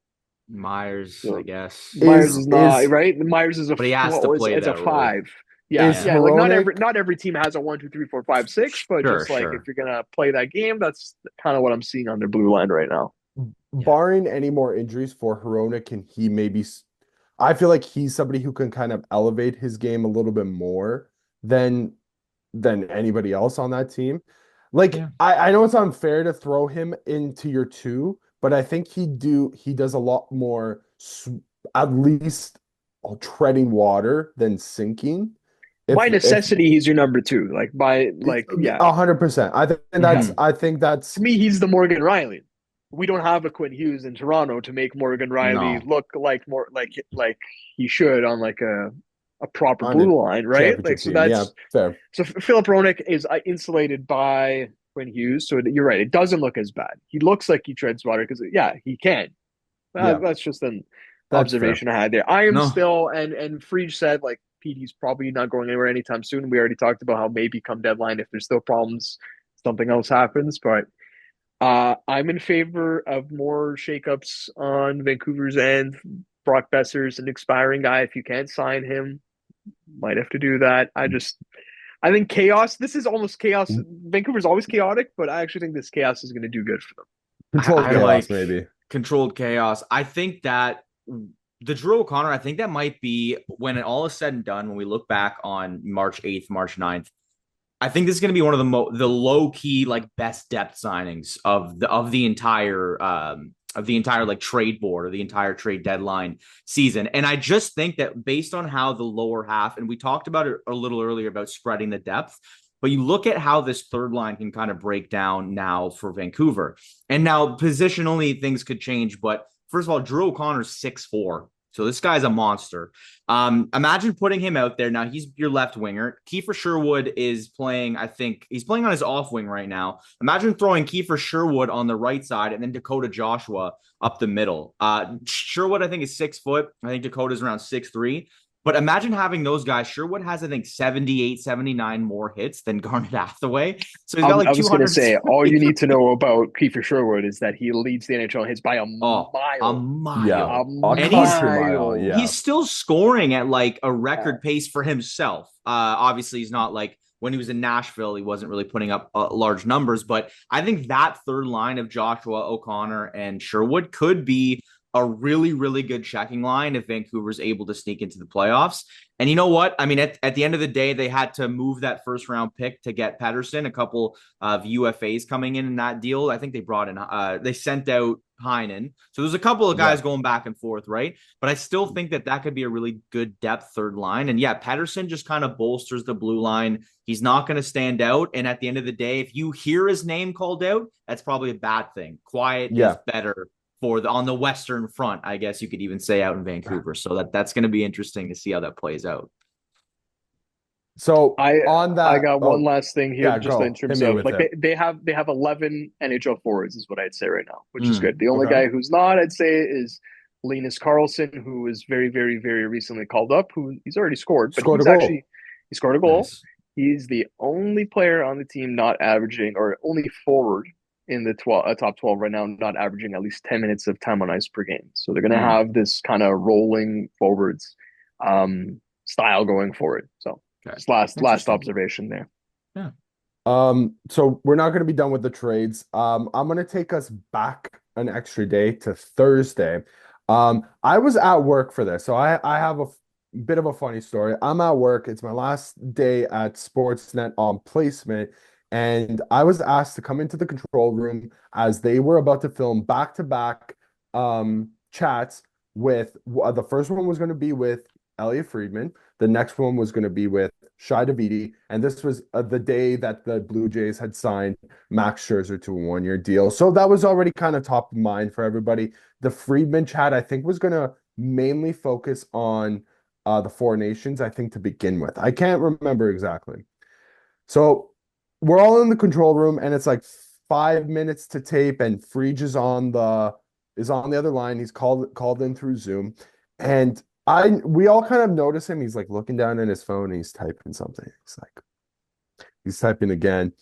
Myers, I So guess. Myers is not is right. Myers is a But he has to play it's a that role. 5. Yeah, is Yeah. yeah. Like Hronek not every team has a 1, 2, 3, 4, 5, 6, but Sure, just like if sure. you're gonna play that game, that's kind of what I'm seeing on their blue line right now. Yeah. barring any more injuries for Hronek, can he maybe I feel like he's somebody who can kind of elevate his game a little bit more than anybody else on that team. Like Yeah. I know it's unfair to throw him into your 2, but I think he does a lot more at least treading water than sinking. By If necessity, he's your number 2. Like by like yeah, 100%. yeah. Mhm. I think To that's me, he's the Morgan Riley. We don't have a Quinn Hughes in Toronto to make Morgan Riley No. look like more like he should on like a proper on a blue line, right? Like championship so team. Yeah, that's fair. so Philip Roenick is insulated by Quinn Hughes, so you're right. It doesn't look as bad. He looks like he treads water because yeah, he can. Yeah, That's just an that's fair. observation I had there. I am No. still and Frege said like PD's probably not going anywhere anytime soon. We already talked about how maybe come deadline if there's still problems, something else happens, but. I'm in favor of more shakeups on Vancouver's end. Brock Besser's an expiring guy. If you can't sign him, might have to do that. I think chaos. This is almost chaos. Vancouver's always chaotic, but I actually think this chaos is going to do good for them. Controlled I chaos, like maybe. controlled chaos. I think that the Drew O'Connor, I think that might be when it all is said and done, when we look back on March 8th, March 9th, I think this is going to be one of the low key like best depth signings of the entire like trade board or the entire trade deadline season. And I just think that based on how the lower half, and we talked about it a little earlier about spreading the depth, but you look at how this third line can kind of break down now for Vancouver. And now positionally things could change, but first of all, Drew O'Connor's 6'4". So this guy's a monster. Imagine putting him out there. Now he's your left winger. Kiefer Sherwood is playing, I think he's playing on his off wing right now. Imagine throwing Kiefer Sherwood on the right side and then Dakota Joshua up the middle. Sherwood, I think, is 6 foot. I think Dakota's around 6'3". But imagine having those guys. Sherwood has, I think, 78, 79 more hits than Garnet Hathaway. So he's got like I was going to 200. say all you need to know about Kiefer Sherwood is that he leads the NHL in hits by a Oh, a mile, Yeah, mile. a a And country mile. mile. Yeah, he's still scoring at like a Yeah. record pace for himself. Obviously, he's not like when he was in Nashville, he wasn't really putting up large numbers. But I think that third line of Joshua, O'Connor, and Sherwood could be a really, really good checking line if Vancouver's able to sneak into the playoffs. And you know what? I mean, at the end of the day, they had to move that first round pick to get Pettersson, a couple of UFAs coming in that deal. I think they brought in, they sent out Heinen. So there's a couple of yeah. guys going back and forth, right? But I still think that could be a really good depth third line. And yeah, Pettersson just kind of bolsters the blue line. He's not going to stand out. And at the end of the day, if you hear his name called out, that's probably a bad thing. Quiet is Yeah. better on the Western front, I guess you could even say, out in Vancouver. So that's going to be interesting to see how that plays out. So I on I that, got one last thing here, yeah, just in go hit terms me of with like it. they have 11 NHL forwards is what I'd say right now, which is good. The only Okay. guy who's not, I'd say, is Linus Carlson, who was very, very, very recently called up. Who he's already scored, but Scored a goal. he scored a goal. Nice. He's the only player on the team not averaging, or only forward in the top 12 right now, not averaging at least 10 minutes of time on ice per game. So they're going to have this kind of rolling forwards style going forward. So just last observation there. Yeah. So we're not going to be done with the trades. I'm going to take us back an extra day to Thursday. I was at work for this, so I have a bit of a funny story. I'm at work. It's my last day at Sportsnet on placement, and I was asked to come into the control room as they were about to film back-to-back chats with the first one was going to be with Elliot Friedman. The next one was going to be with Shai Davidi, and this was the day that the Blue Jays had signed Max Scherzer to a one-year deal. So that was already kind of top of mind for everybody. The Friedman chat, I think, was going to mainly focus on the Four Nations, I think, to begin with. I can't remember exactly. So we're all in the control room, and it's like 5 minutes to tape, and Frege is on the other line. He's called in through Zoom, and we all kind of notice him. He's like looking down at his phone and he's typing something. He's typing again.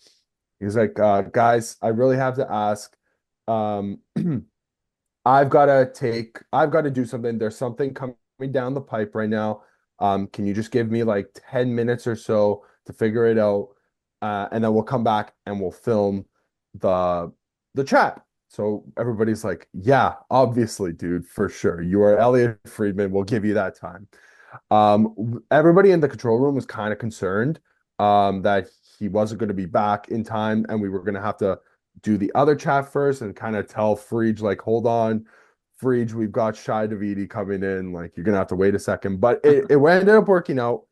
He's like, guys, I really have to ask. Um, I've got to do something. There's something coming down the pipe right now. Can you just give me like 10 minutes or so to figure it out? And then we'll come back and we'll film the chat. So everybody's like, yeah, obviously, dude, for sure. You are Elliot Friedman. We'll give you that time. Everybody in the control room was kind of concerned that he wasn't going to be back in time, and we were going to have to do the other chat first and kind of tell Frege, like, hold on, Frege, we've got Shai Davidi coming in. Like, you're going to have to wait a second. But it ended up working out.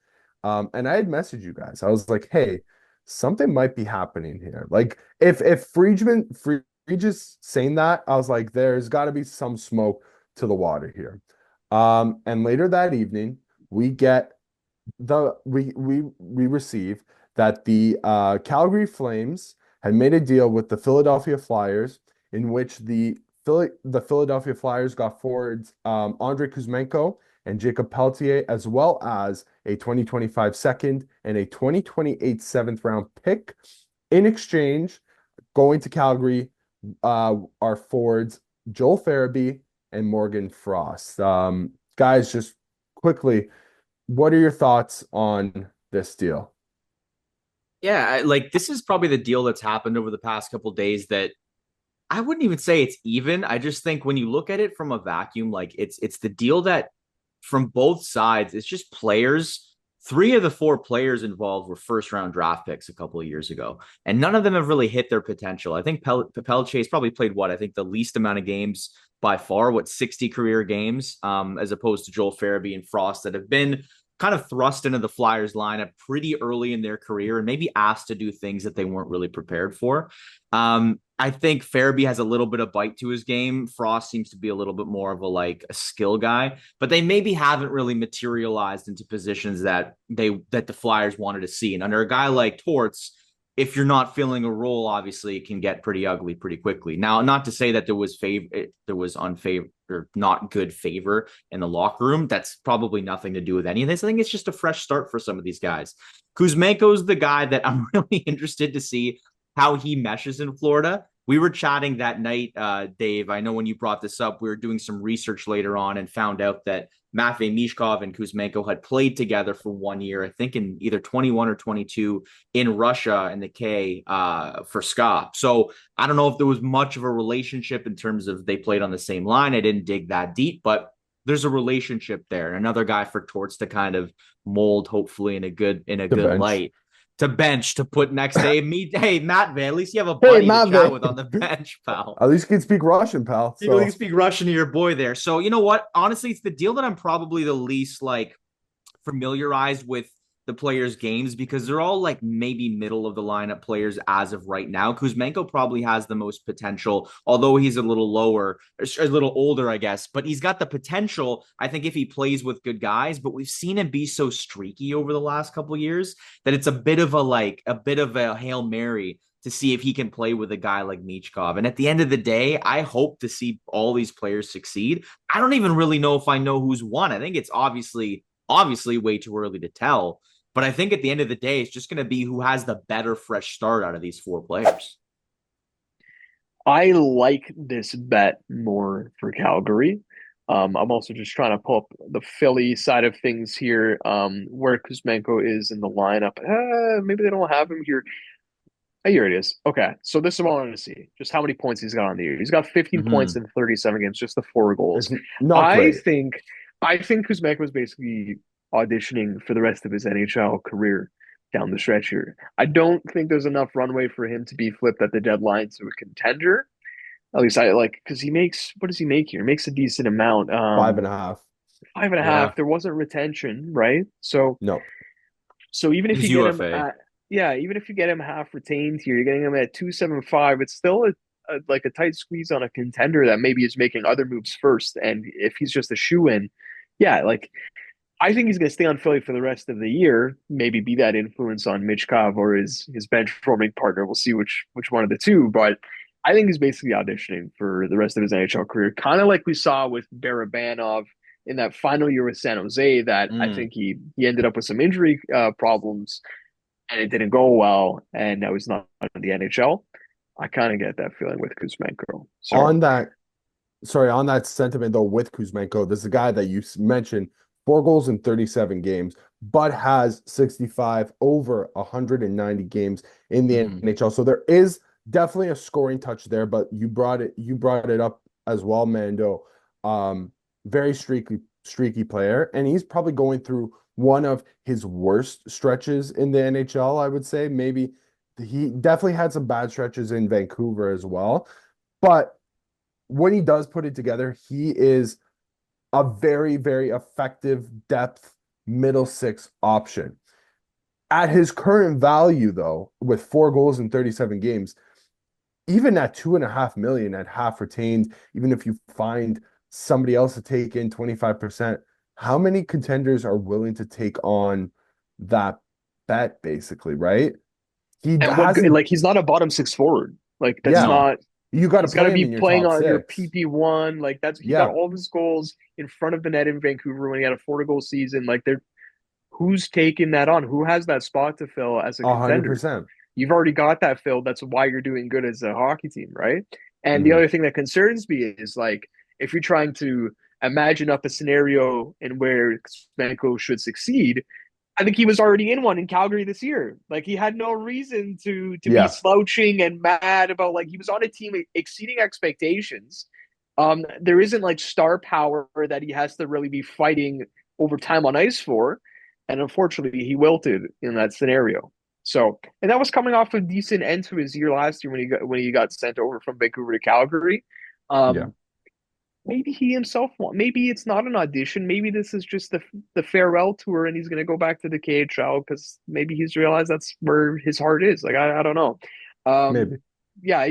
And I had messaged you guys. I was like, hey, something might be happening here. Like, if Frege is saying that, I was like, there's got to be some smoke to the water here. And later that evening, we receive that the Calgary Flames had made a deal with the Philadelphia Flyers, in which the Philadelphia Flyers got forwards Andrei Kuzmenko and Jacob Pelletier, as well as a 2025 second and a 2028 seventh round pick. In exchange, going to Calgary are forwards Joel Farabee and Morgan Frost. Guys, just quickly, what are your thoughts on this deal? Yeah, like this is probably the deal that's happened over the past couple of days that I wouldn't even say it's even. I just think when you look at it from a vacuum, like it's the deal that from both sides, it's just players. Three of the four players involved were first round draft picks a couple of years ago, and none of them have really hit their potential. I think Pelletier's probably played I think the least amount of games by far, 60 career games, as opposed to Joel Farabee and Frost that have been kind of thrust into the Flyers lineup pretty early in their career and maybe asked to do things that they weren't really prepared for. I think Farabee has a little bit of bite to his game. Frost seems to be a little bit more of a skill guy, but they maybe haven't really materialized into positions that the Flyers wanted to see. And under a guy like Torts, if you're not filling a role, obviously it can get pretty ugly pretty quickly. Now, not to say that there was unfavor or not good favor in the locker room. That's probably nothing to do with any of this. I think it's just a fresh start for some of these guys. Kuzmenko's the guy that I'm really interested to see how he meshes in Florida. We were chatting that night, Dave. I know when you brought this up, we were doing some research later on and found out that Matvei Michkov and Kuzmenko had played together for 1 year, I think in either 21 or 22 in Russia in the K for SKA. So I don't know if there was much of a relationship in terms of they played on the same line. I didn't dig that deep, but there's a relationship there. And another guy for Torts to kind of mold, hopefully in a good light. To bench to put next day. Hey, Matt, at least you have a buddy to chat with on the bench, pal. At least you can speak Russian, pal. You can speak Russian to your boy there. So you know what? Honestly, it's the deal that I'm probably the least familiarized with the players' games because they're all maybe middle of the lineup players as of right now. Kuzmenko probably has the most potential, although he's a little older, I guess, but he's got the potential, I think, if he plays with good guys, but we've seen him be so streaky over the last couple of years that it's a bit of a Hail Mary to see if he can play with a guy like Michkov. And at the end of the day, I hope to see all these players succeed. I don't even really know if I know who's won. I think it's obviously way too early to tell. But I think at the end of the day, it's just going to be who has the better fresh start out of these four players. I like this bet more for Calgary. I'm also just trying to pull up the Philly side of things here, where Kuzmenko is in the lineup. Maybe they don't have him here. Here it is. Okay, so this is what I wanted to see. Just how many points he's got on the year. He's got 15 points in 37 games, just the 4 goals. I think Kuzmenko was basically auditioning for the rest of his NHL career down the stretch here. I don't think there's enough runway for him to be flipped at the deadline to a contender. At least because he makes, what does he make here? He makes a decent amount. 5.5. 5.5. There wasn't retention, right? So no. So even if you get him even if you get him half retained here, you're getting him at 2.75. It's still a tight squeeze on a contender that maybe is making other moves first. And if he's just a shoe-in, yeah, I think he's going to stay on Philly for the rest of the year. Maybe be that influence on Mitch Kov or his bench forming partner. We'll see which one of the two. But I think he's basically auditioning for the rest of his NHL career, kind of like we saw with Barabanov in that final year with San Jose. That I think he ended up with some injury problems, and it didn't go well, and now he's not in the NHL. I kind of get that feeling with Kuzmenko. So on that sentiment though, with Kuzmenko, this is a guy that you mentioned, 4 goals in 37 games, but has 65 over 190 games in the NHL. So there is definitely a scoring touch there, but you brought it up as well, Mando. Very streaky player, and he's probably going through one of his worst stretches in the NHL, I would say. Maybe he definitely had some bad stretches in Vancouver as well, but when he does put it together, he is a very, very effective depth middle six option. At his current value, though, with 4 goals in 37 games, even at $2.5 million at half retained, even if you find somebody else to take in 25%, how many contenders are willing to take on that bet, basically, right? He's not a bottom six forward. Like that's not. You got to be playing on your PP1. Like he got all of his goals in front of the net in Vancouver when he had a 40-goal season. Like who's taking that on? Who has that spot to fill as a contender? 100%. You've already got that filled. That's why you're doing good as a hockey team, right? And the other thing that concerns me is like if you're trying to imagine up a scenario in where Kuzmenko should succeed, I think he was already in one in Calgary this year. Like he had no reason to be slouching and mad about he was on a team exceeding expectations. There isn't like star power that he has to really be fighting over time on ice for. And unfortunately he wilted in that scenario. So, and that was coming off a decent end to his year last year when he got sent over from Vancouver to Calgary. Maybe he himself maybe it's not an audition. Maybe this is just the farewell tour, and he's going to go back to the KHL because maybe he's realized that's where his heart is. Like I don't know. Maybe. Yeah,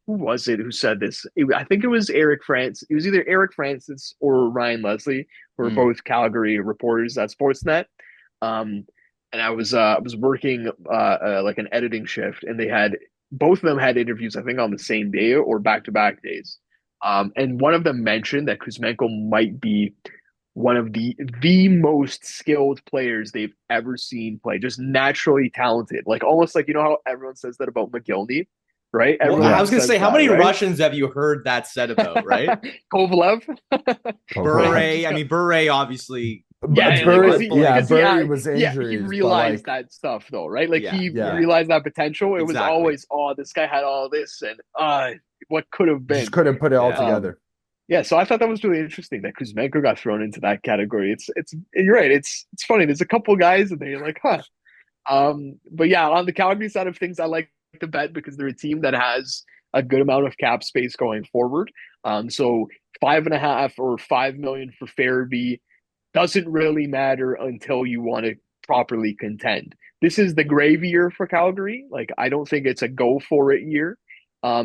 who was it who said this? I think it was Eric Francis. It was either Eric Francis or Ryan Leslie, who are both Calgary reporters at Sportsnet. And I was working like an editing shift, and both of them had interviews, I think, on the same day or back-to-back days. And one of them mentioned that Kuzmenko might be one of the most skilled players they've ever seen play, just naturally talented. Like almost like, how everyone says that about McGillney, right? Well, I was going to say, how many Russians have you heard that said about, right? Kovalev? Bure. I mean, Bure obviously. Bure was injured. He realized that stuff though, right? Like he realized that potential. It was always, this guy had all this and what could have been. Just couldn't put it all together. So I thought that was really interesting that Kuzmenko got thrown into that category. It's you're right. It's funny. There's a couple guys and they're like, huh. But yeah, on the Calgary side of things, I like the bet because they're a team that has a good amount of cap space going forward. So 5.5 or $5 million for Farabee doesn't really matter until you want to properly contend. This is the gravy year for Calgary. Like I don't think it's a go for it year.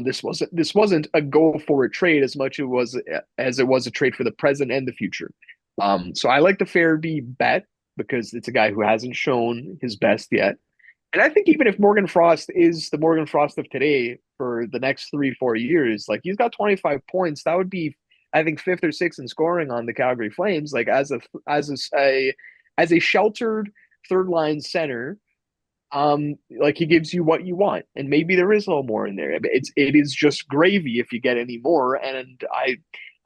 This wasn't a go for it trade as much as it was a trade for the present and the future. So I like the Farabee bet because it's a guy who hasn't shown his best yet. And I think even if Morgan Frost is the Morgan Frost of today for the next 3-4 years, like he's got 25 points, that would be, I think, 5th or 6th in scoring on the Calgary Flames. Like as a sheltered third line center, like he gives you what you want, and maybe there is a little more in there. It is just gravy if you get any more. And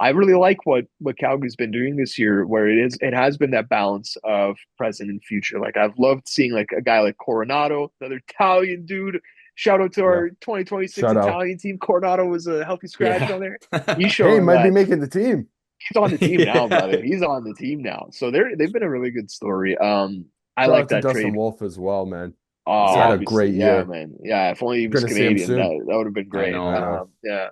I really like what Calgary's been doing this year, where it has been that balance of present and future. Like I've loved seeing like a guy like Coronado, another Italian dude. Shout out to our 2026 Italian team. Coronado was a healthy scratch on there. He might be making the team. He's on the team now, brother. He's on the team now. So they've been a really good story. I like that Dustin trade. Wolf as well, man. Oh, he's had a great year. Yeah, man. Yeah, if only he was Canadian, that would have been great. The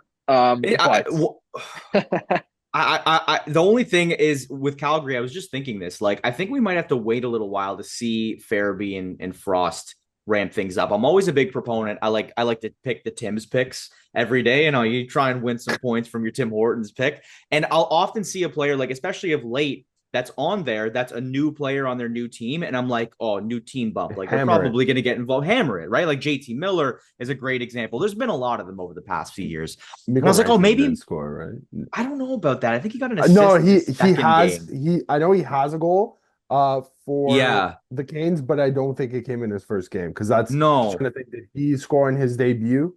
only thing is with Calgary, I was just thinking this. Like, I think we might have to wait a little while to see Farabee and Frost ramp things up. I'm always a big proponent. I like to pick the Tim's picks every day. You try and win some points from your Tim Hortons pick. And I'll often see a player, like, especially of late, that's on there that's a new player on their new team. And I'm like, oh, new team bump. Like they're Hammer it. probably going to get involved, hammer it, right? Like JT Miller is a great example. There's been a lot of them over the past few years. And I was like, oh, Rantanen didn't maybe score, right? I don't know about that. I think he got an assist No, in the he second has game. I know he has a goal for Yeah. the Canes, but I don't think it came in his first game because that's No. trying to think, did he score in his debut?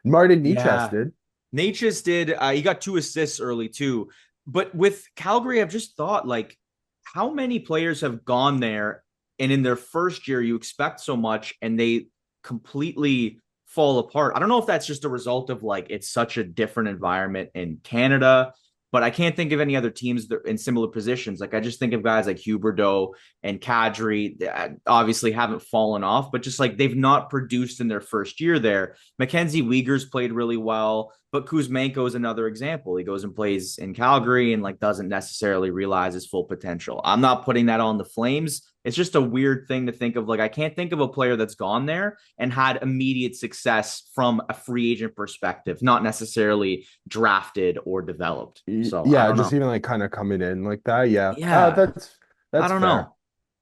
Martin Necas Yeah. did. Natchez did. He got 2 assists early too. But with Calgary, I've just thought like, how many players have gone there and in their first year you expect so much and they completely fall apart? I don't know if that's just a result of like it's such a different environment in Canada, but I can't think of any other teams that in similar positions. Like I just think of guys like Huberdeau and Kadri that obviously haven't fallen off, but just like they've not produced in their first year there. Mackenzie Weegar's played really well, but Kuzmenko is another example. He goes and plays in Calgary and like doesn't necessarily realize his full potential. I'm not putting that on the Flames. It's just a weird thing to think of. Like I can't think of a player that's gone there and had immediate success from a free agent perspective, not necessarily drafted or developed. So I Yeah, don't just know. even like kind of coming in like that. Yeah. Yeah, I That's don't fair. know.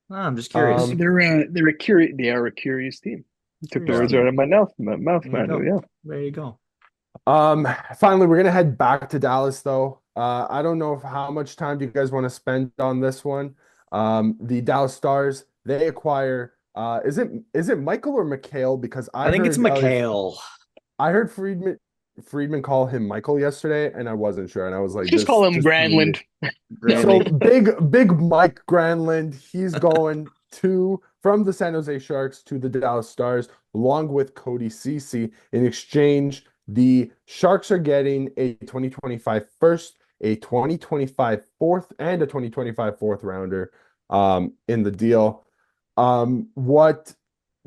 I'm just curious. Um, They are a curious team. You took the Curious yeah. words team. out of my mouth, There you man. go. Yeah. There you go. Finally, we're gonna head back to Dallas though. I don't know how much time do you guys want to spend on this one. The Dallas Stars, they acquire is it Michael or Mikhail? Because I think it's McHale. I heard Friedman call him Michael yesterday, and I wasn't sure, and I was like, Just call this him just threw me. Granlund. So Granley. big Mike Granlund, he's going to from the San Jose Sharks to the Dallas Stars, along with Cody Ceci. In exchange, the Sharks are getting a 2025 first, a 2025 fourth, and a 2025 fourth rounder in the deal. What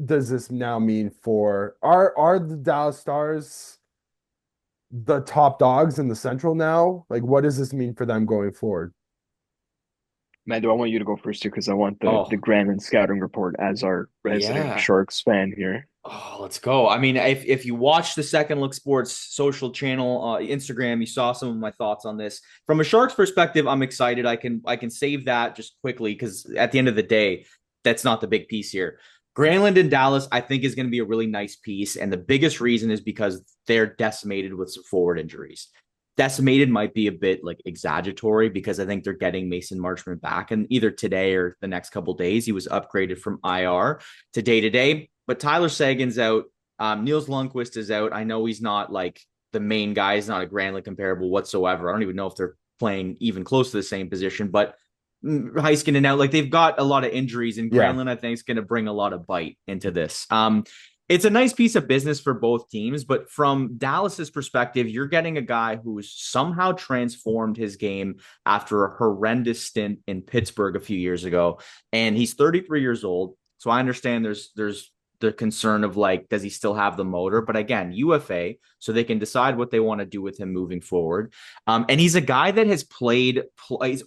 does this now mean for are the Dallas Stars the top dogs in the Central now? Like, what does this mean for them going forward? Mando, I want you to go first too, because I want the Oh, Granlund scouting report as our resident yeah. Sharks fan here. Oh, let's go. I mean, if you watch the Second Look Sports social channel, Instagram, you saw some of my thoughts on this. From a Sharks perspective, I'm excited. I can save that just quickly because at the end of the day, that's not the big piece here. Granlund in Dallas, I think, is going to be a really nice piece, and the biggest reason is because they're decimated with some forward injuries. Decimated might be a bit like exaggeratory because I think they're getting Mason Marchment back, and either today or the next couple of days, he was upgraded from IR to day to day. But Tyler Sagan's out. Niels Lundqvist is out. I know he's not like the main guy. He's not a Granlund comparable whatsoever. I don't even know if they're playing even close to the same position, but Heiskanen out. Like they've got a lot of injuries, and Yeah. Granlund, I think, is going to bring a lot of bite into this. It's a nice piece of business for both teams, but from Dallas's perspective, you're getting a guy who's somehow transformed his game after a horrendous stint in Pittsburgh a few years ago, and he's 33 years old. So I understand there's the concern of like, does he still have the motor? But again, UFA, so they can decide what they want to do with him moving forward. And he's a guy that has he's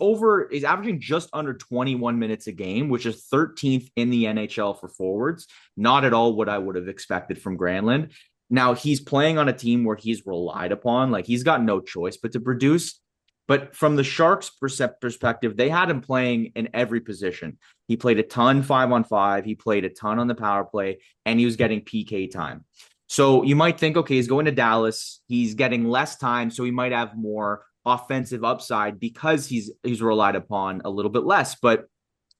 averaging just under 21 minutes a game, which is 13th in the NHL for forwards. Not at all what I would have expected from Granlund. Now he's playing on a team where he's relied upon, like he's got no choice but to produce. But from the Sharks' perspective, they had him playing in every position. He played a ton 5-on-5. He played a ton on the power play, and he was getting PK time. So you might think, okay, he's going to Dallas. He's getting less time, so he might have more offensive upside because he's relied upon a little bit less. But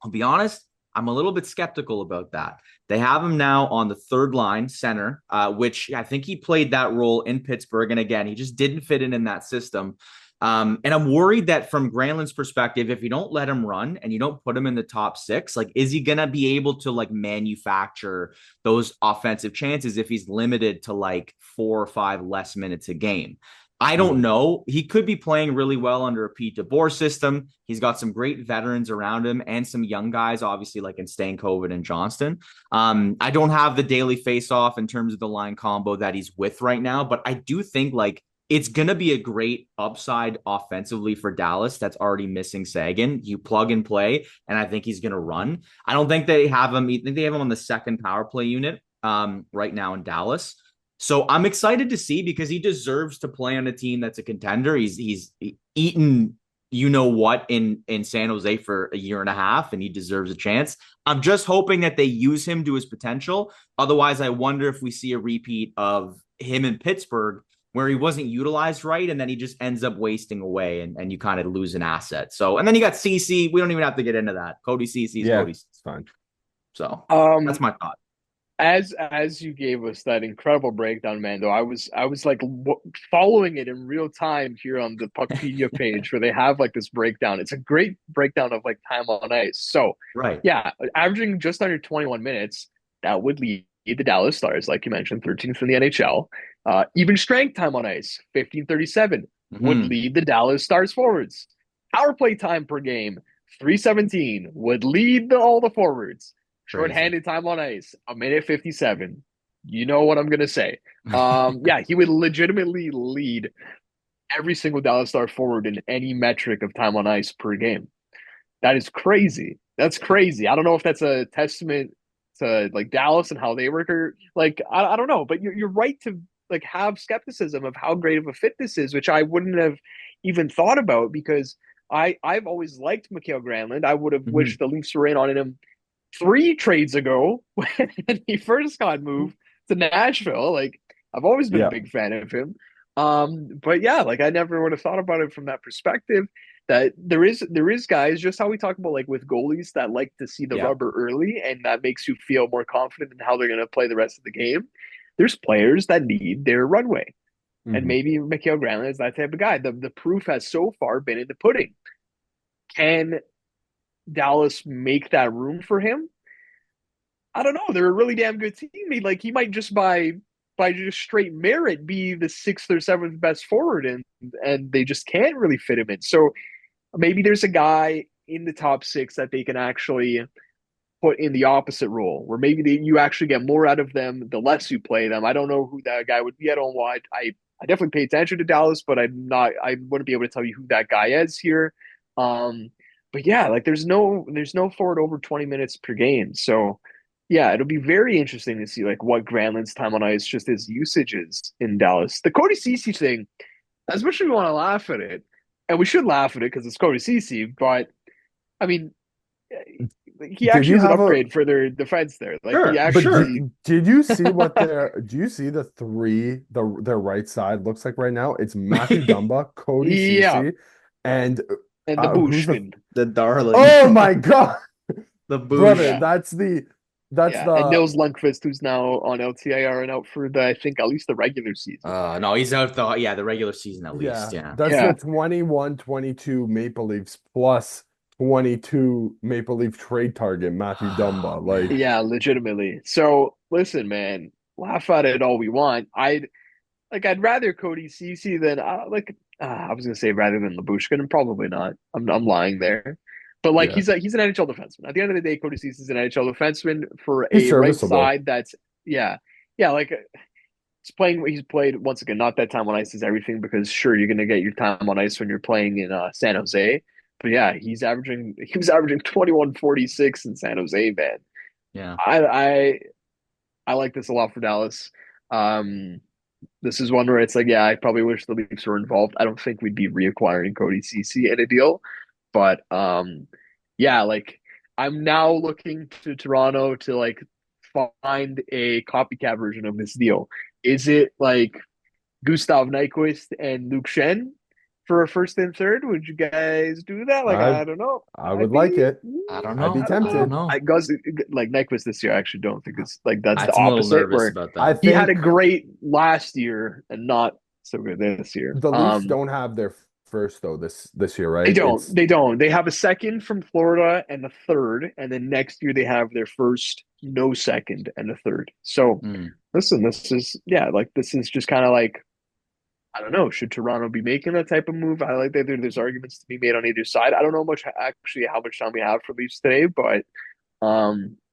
I'll be honest, I'm a little bit skeptical about that. They have him now on the third line center, which I think he played that role in Pittsburgh. And again, he just didn't fit in that system. And I'm worried that from Granlund's perspective, if you don't let him run and you don't put him in the top six, like, is he going to be able to like manufacture those offensive chances if he's limited to like 4 or 5 less minutes a game? I don't know. He could be playing really well under a Pete DeBoer system. He's got some great veterans around him and some young guys, obviously, like in Stankoven and Johnston. I don't have the daily face-off in terms of the line combo that he's with right now, but I do think like it's going to be a great upside offensively for Dallas that's already missing Sagan. You plug and play, and I think he's going to run. I don't think they have him. I think they have him on the second power play unit right now in Dallas. So I'm excited to see because he deserves to play on a team that's a contender. He's eaten you know what in San Jose for a year and a half, and he deserves a chance. I'm just hoping that they use him to his potential. Otherwise, I wonder if we see a repeat of him in Pittsburgh where he wasn't utilized right, and then he just ends up wasting away, and you kind of lose an asset. So, and then you got CC. We don't even have to get into that. Cody CC is Cody. It's fine. So that's my thought. As you gave us that incredible breakdown, Mando, I was like following it in real time here on the Puckpedia page where they have like this breakdown. It's a great breakdown of like time on ice. So right, yeah, averaging just under 21 minutes, that would lead the Dallas Stars, like you mentioned, 13th in the NHL. Even strength time on ice, 15:37, would lead the Dallas Stars forwards. Power play time per game, 3:17, would lead all the forwards. Short-handed time on ice, 1:57. You know what I'm gonna say. Yeah, he would legitimately lead every single Dallas Star forward in any metric of time on ice per game. That is crazy. That's crazy. I don't know if that's a testament to like Dallas and how they work, or like I don't know, but you're right to like have skepticism of how great of a fit this is, which I wouldn't have even thought about because I've always liked Mikael Granlund. I would have wished the Leafs were in on him 3 trades ago when he first got moved to Nashville. Like I've always been a big fan of him. But yeah, like I never would have thought about it from that perspective. That there is guys, just how we talk about like with goalies that like to see the rubber early, and that makes you feel more confident in how they're going to play the rest of the game. There's players that need their runway, and maybe Mikael Granlund is that type of guy. The proof has so far been in the pudding. Can Dallas make that room for him? I don't know. They're a really damn good team. He might just by just straight merit be the 6th or 7th best forward, and they just can't really fit him in. So maybe there's a guy in the top 6 that they can actually put in the opposite role, where maybe you actually get more out of them the less you play them. I don't know who that guy would be. I don't want. I definitely pay attention to Dallas, but I wouldn't be able to tell you who that guy is here. But yeah, like there's no forward over 20 minutes per game. So yeah, it'll be very interesting to see like what Granlund's time on ice, just his usage is in Dallas. The Cody Ceci thing, as much as we want to laugh at it, and we should laugh at it because it's Cody Ceci, but I mean, he actually is an upgrade for their defense there. Like he actually. Did you see what do you see their right side looks like right now? It's Matthew Dumba, Cody Ceci, and the Bushman, the darling. Oh my god, the brother, that's and Nils Lundqvist, who's now on LTIR and out for I think at least the regular season. No, he's out the regular season at least. Yeah. That's the 21-22 Maple Leafs plus 22 Maple Leaf trade target, Matthew Dumba. Like yeah, legitimately. So listen, man, laugh at it all we want. I'd rather Cody Ceci than I was gonna say rather than Labushkin, and probably not. I'm lying there. But like he's an NHL defenseman. At the end of the day, Cody Ceci is an NHL defenseman for a right side that's like he's played once again, not that time on ice is everything, because sure you're gonna get your time on ice when you're playing in San Jose. But yeah, he was averaging 21-46 in San Jose, man. Yeah. I like this a lot for Dallas. This is one where it's like, yeah, I probably wish the Leafs were involved. I don't think we'd be reacquiring Cody Ceci in a deal. But yeah, like I'm now looking to Toronto to like find a copycat version of this deal. Is it like Gustav Nyquist and Luke Schenn for a first and third? Would you guys do that? Like I don't know. I would like it. I don't know. I'd be tempted. I guess like Nyquist this year, I actually don't think it's like that's the opposite. Where about that. He had a great last year and not so good this year. The Leafs don't have their first though this year, right? They don't. They have a second from Florida and a third, and then next year they have their first, no second, and a third. So listen, this is just kind of like, I don't know, should Toronto be making that type of move? I like that there's arguments to be made on either side. I don't know how much time we have for Leafs today, but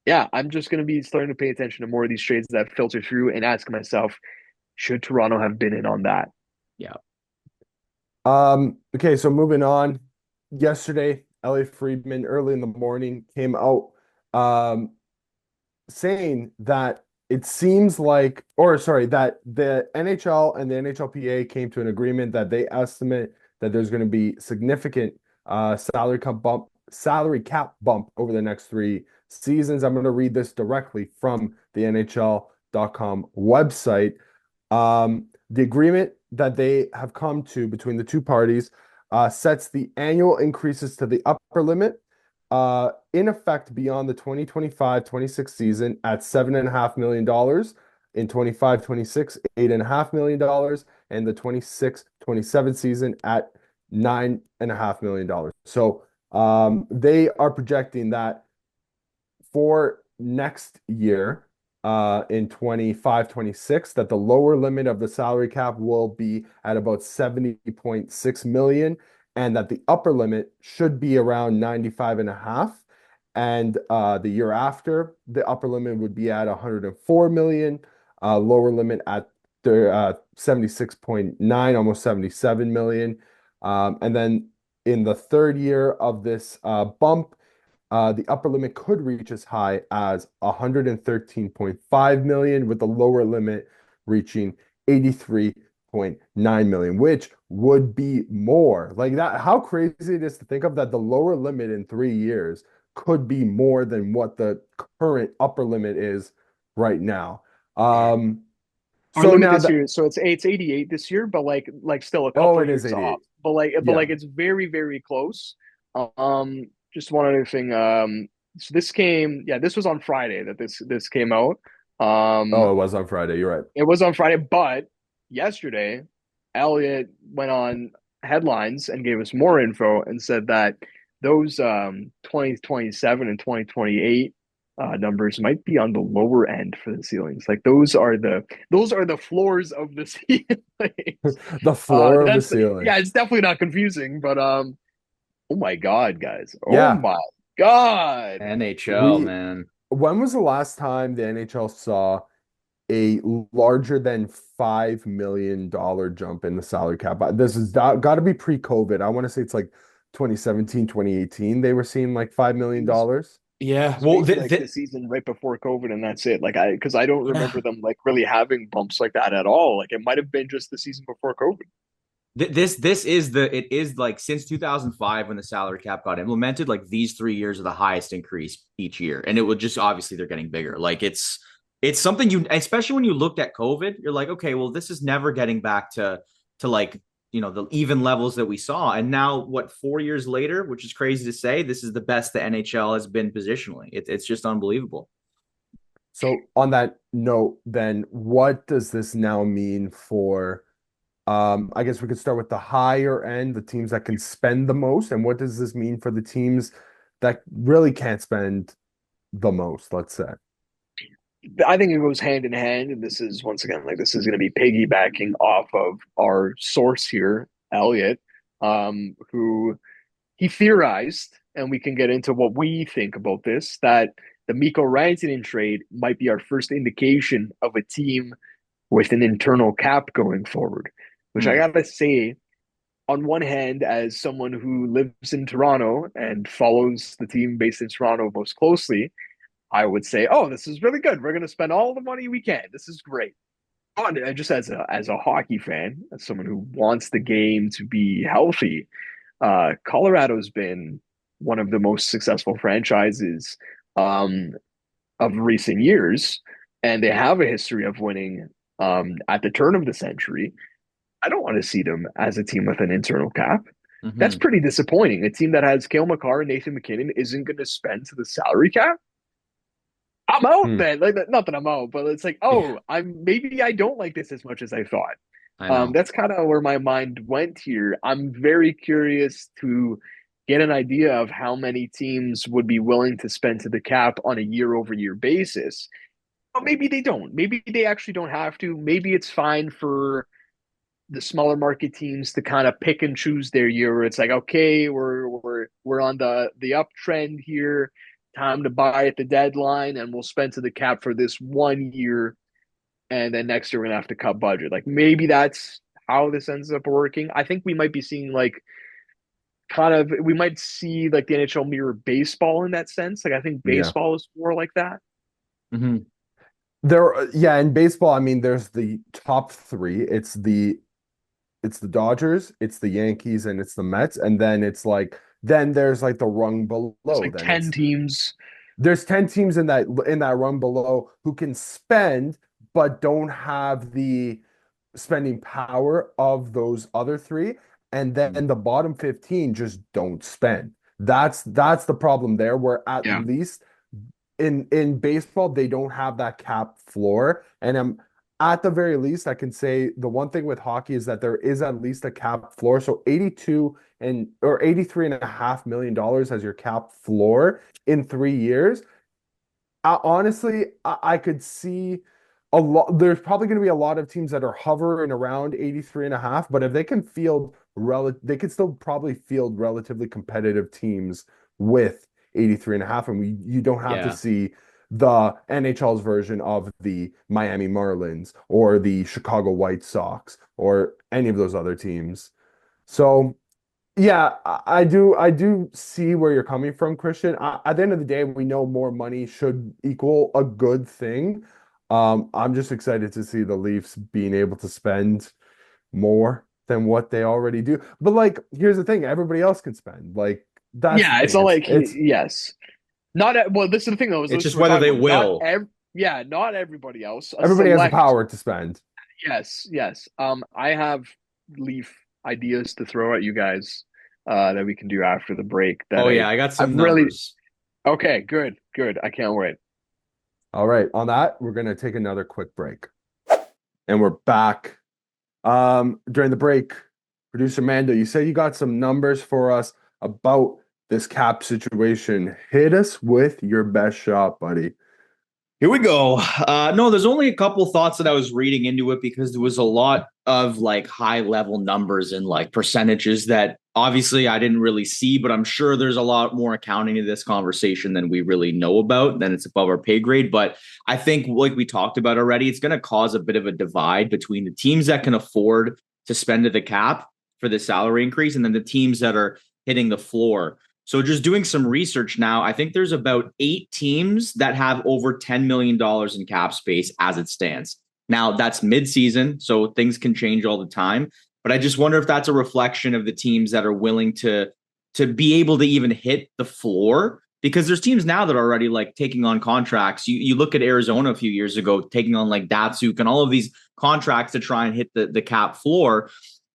yeah, I'm just gonna be starting to pay attention to more of these trades that filter through and asking myself, should Toronto have been in on that? Yeah. Okay, so moving on. Yesterday, Elliot Friedman early in the morning came out saying that it seems like, that the NHL and the NHLPA came to an agreement that they estimate that there's going to be significant salary cap bump over the next 3 seasons. I'm going to read this directly from the NHL.com website. The agreement that they have come to between the two parties sets the annual increases to the upper limit in effect beyond the 2025-26 season at $7.5 million, in 25-26, $8.5 million, and the 26-27 season at $9.5 million. So they are projecting that for next year, in 25-26, that the lower limit of the salary cap will be at about 70.6 million, and that the upper limit should be around 95.5. And the year after, the upper limit would be at 104 million, lower limit at 76.9, almost 77 million. And then in the third year of this bump, the upper limit could reach as high as 113.5 million, with the lower limit reaching 83.9 million, which would be more. Like that, how crazy it is to think of that the lower limit in 3 years could be more than what the current upper limit is right now. So now this year, so it's 88 this year, but like still a couple it years is off. But it's very, very close. Just one other thing. So this was on Friday that this came out. It was on Friday. You're right. It was on Friday, but yesterday, Elliot went on headlines and gave us more info and said that those 2027 and 2028 numbers might be on the lower end for the ceilings. Like those are the floors of the ceilings. The floor of the ceiling. Yeah, it's definitely not confusing, but oh my God, guys. Oh Yeah. my God. NHL, man. When was the last time the NHL saw a larger than $5 million jump in the salary cap? This has got to be pre-COVID. I want to say it's like 2017, 2018. They were seeing like $5 million. Yeah. Well, the season right before COVID, and that's it. Like because I don't remember them like really having bumps like that at all. Like it might have been just the season before COVID. It is like since 2005 when the salary cap got implemented, like these 3 years are the highest increase each year, and it would just obviously they're getting bigger. Like it's something especially when you looked at COVID, you're like, okay, well this is never getting back to like the even levels that we saw, and now 4 years later, which is crazy to say, this is the best the NHL has been positionally. It's just unbelievable. So on that note, then what does this now mean for? I guess we could start with the higher end, the teams that can spend the most. And what does this mean for the teams that really can't spend the most, let's say? I think it goes hand in hand. And this is, once again, like this is going to be piggybacking off of our source here, Elliot, who he theorized, and we can get into what we think about this, that the Mikko Rantanen trade might be our first indication of a team with an internal cap going forward. Which I gotta say, on one hand, as someone who lives in Toronto and follows the team based in Toronto most closely, I would say, oh, this is really good. We're going to spend all the money we can. This is great. But just as a hockey fan, as someone who wants the game to be healthy, Colorado's been one of the most successful franchises of recent years, and they have a history of winning at the turn of the century. I don't want to see them as a team with an internal cap. Mm-hmm. That's pretty disappointing. A team that has Cale Makar and Nathan MacKinnon isn't going to spend to the salary cap. I'm out then. Like, not that I'm out, but it's like, maybe I don't like this as much as I thought. That's kind of where my mind went here. I'm very curious to get an idea of how many teams would be willing to spend to the cap on a year-over-year basis. But maybe they don't. Maybe they actually don't have to. Maybe it's fine for the smaller market teams to kind of pick and choose their year, where it's like, okay, we're on the uptrend here, time to buy at the deadline, and we'll spend to the cap for this 1 year, and then next year we're gonna have to cut budget. Like maybe that's how this ends up working. I think we might be seeing we might see like the NHL mirror baseball in that sense. Like I think baseball is more like that. Mm-hmm. In baseball, I mean, there's the top three. It's the Dodgers, it's the Yankees, and it's the Mets. And then it's like then there's like the rung below. It's like Then 10 teams. there's 10 teams in that rung below who can spend but don't have the spending power of those other three. And then the bottom 15 just don't spend. That's the problem there, where at Yeah. least in baseball they don't have that cap floor. And at the very least, I can say the one thing with hockey is that there is at least a cap floor. So 82 and or 83.5 million dollars as your cap floor in 3 years. Honestly, I could see a lot. There's probably going to be a lot of teams that are hovering around 83 and a half, but if they can they can still probably field relatively competitive teams with 83 and a half. And you don't have to see the NHL's version of the Miami Marlins or the Chicago White Sox or any of those other teams. So yeah, I do see where you're coming from, Christian. At the end of the day, we know more money should equal a good thing. I'm just excited to see the Leafs being able to spend more than what they already do. But like, here's the thing: everybody else can spend. Like, that's the It's thing. not like It's yes. Not well, this is the thing though. It's just whether they will. Not everybody else. everybody has the power to spend. Yes. I have Leaf ideas to throw at you guys that we can do after the break. I got some numbers. Okay, good. I can't wait. All right, on that, we're gonna take another quick break, and we're back. During the break, producer Mando, you said you got some numbers for us about this cap situation. Hit us with your best shot, buddy. Here we go. No, there's only a couple thoughts that I was reading into it because there was a lot of like high level numbers and like percentages that obviously I didn't really see, but I'm sure there's a lot more accounting to this conversation than we really know about, then it's above our pay grade. But I think like we talked about already, it's going to cause a bit of a divide between the teams that can afford to spend to the cap for the salary increase and then the teams that are hitting the floor. So just doing some research now, I think there's about 8 teams that have over $10 million in cap space as it stands. Now, that's midseason, so things can change all the time. But I just wonder if that's a reflection of the teams that are willing to be able to even hit the floor. Because there's teams now that are already like taking on contracts. You look at Arizona a few years ago, taking on like Datsuk and all of these contracts to try and hit the cap floor.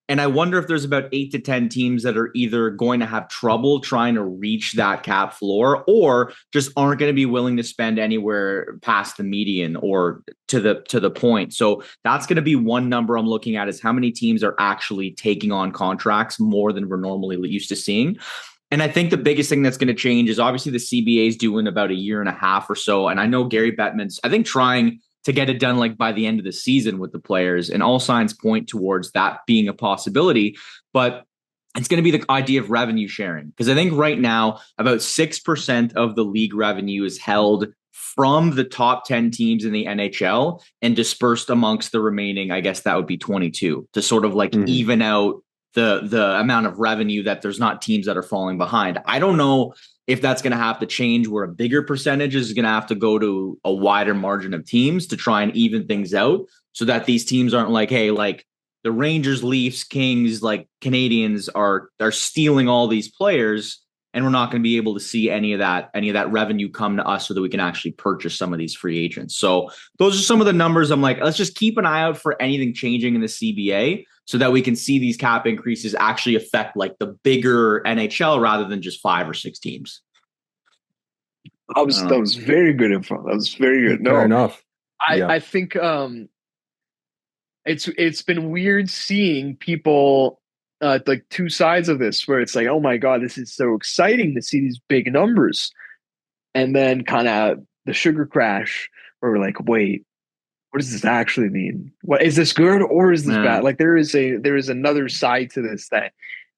And I wonder if there's about 8 to 10 teams that are either going to have trouble trying to reach that cap floor or just aren't going to be willing to spend anywhere past the median or to the point. So that's going to be one number I'm looking at is how many teams are actually taking on contracts more than we're normally used to seeing. And I think the biggest thing that's going to change is obviously the CBA is due in about a year and a half or so. And I know Gary Bettman's, I think, trying to get it done like by the end of the season with the players, and all signs point towards that being a possibility. But it's going to be the idea of revenue sharing, because I think right now about 6% of the league revenue is held from the top 10 teams in the NHL and dispersed amongst the remaining, I guess that would be 22, to sort of like even out the amount of revenue that there's not teams that are falling behind. I don't know if that's going to have to change where a bigger percentage is going to have to go to a wider margin of teams to try and even things out so that these teams aren't like, hey, like the Rangers, Leafs, Kings, like Canadians are stealing all these players and we're not going to be able to see any of that revenue come to us so that we can actually purchase some of these free agents. So those are some of the numbers. I'm like, let's just keep an eye out for anything changing in the CBA so that we can see these cap increases actually affect like the bigger NHL rather than just 5 or 6 teams. That was very good info. That was very good. No, fair enough. I think it's been weird seeing people like two sides of this where it's like, oh my God, this is so exciting to see these big numbers. And then kind of the sugar crash where we're like, wait, what does this actually mean? What is this good or is this bad? Like there is another side to this that,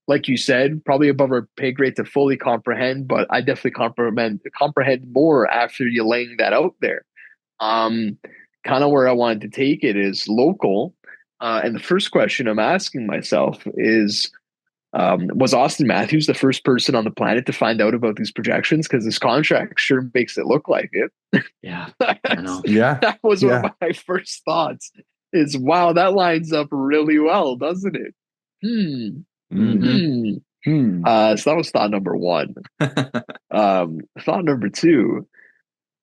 like you said, probably above our pay grade to fully comprehend, but I definitely comprehend more after you laying that out there. Kind of where I wanted to take it is local. And the first question I'm asking myself is, was Austin Matthews the first person on the planet to find out about these projections? Because this contract sure makes it look like it. Yeah, I know. That was one of my first thoughts is, wow, that lines up really well, doesn't it? So that was thought number one. Thought number two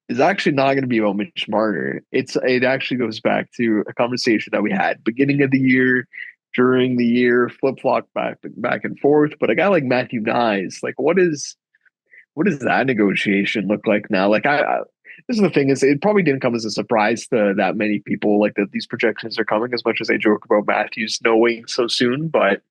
is actually not going to be about Mitch Marner. It actually goes back to a conversation that we had beginning of the year, during the year, flip flop back and forth. But a guy like Matthew Nyes, like what does that negotiation look like now? Like this is the thing, is it probably didn't come as a surprise to that many people, like that these projections are coming, as much as I joke about Matthews knowing so soon. But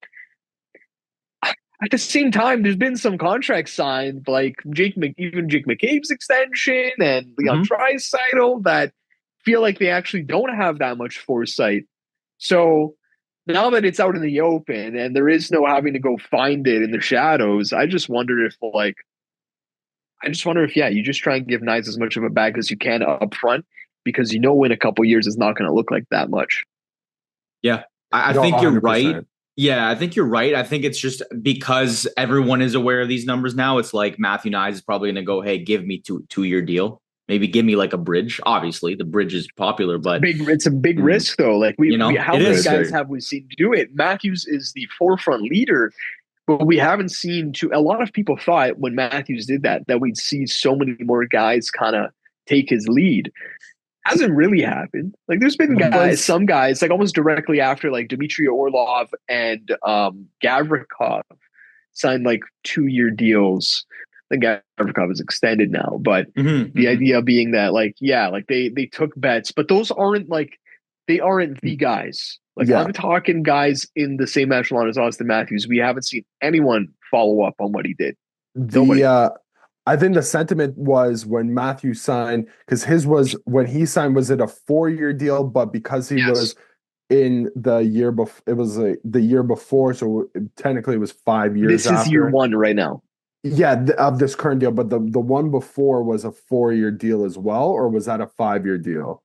at the same time, there's been some contracts signed, like even Jake McCabe's extension and Leon Draisaitl, that feel like they actually don't have that much foresight. So now that it's out in the open and there is no having to go find it in the shadows, I just wonder if you just try and give Knights as much of a bag as you can up front, because in a couple years it's not going to look like that much. Yeah, I think you're right. Yeah, I think you're right. I think it's just because everyone is aware of these numbers now. It's like Matthew Nyes is probably going to go, hey, give me two-year deal. Maybe give me like a bridge. Obviously, the bridge is popular, but it's a big risk though. Like how many guys have we seen do it? Matthews is the forefront leader, but we haven't seen a lot of people thought when Matthews did that we'd see so many more guys kind of take his lead. Hasn't really happened. Like there's been some guys like almost directly after, like Dmitry Orlov and Gavrikov signed like 2-year deals. I think Gavrikov is extended now, but the idea being that like they took bets, but those aren't the guys. Like I'm talking guys in the same echelon as Austin Matthews. We haven't seen anyone follow up on what he did. I think the sentiment was when Matthews signed, because when he signed, was it a 4-year deal? But because he was in the year before, it was the year before, so technically it was 5 years. This is year one right now. Yeah, of this current deal, but the one before was a 4-year deal as well, or was that a 5-year deal?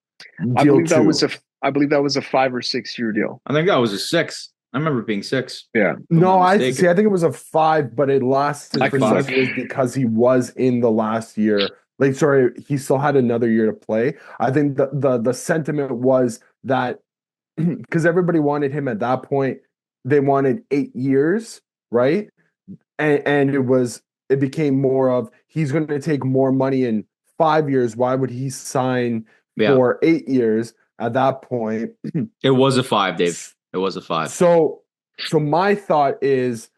I believe that was a 5 or 6 year deal. I think that was a 6. I remember it being 6. Yeah. No, I think it was a 5, but it lasted for 6 years because he was in the last year. Like, sorry, he still had another year to play. I think the sentiment was that because everybody wanted him at that point, they wanted 8 years, right? And it became more of he's going to take more money in 5 years. Why would he sign for 8 years at that point? It was a 5, Dave. It was a 5. So my thought is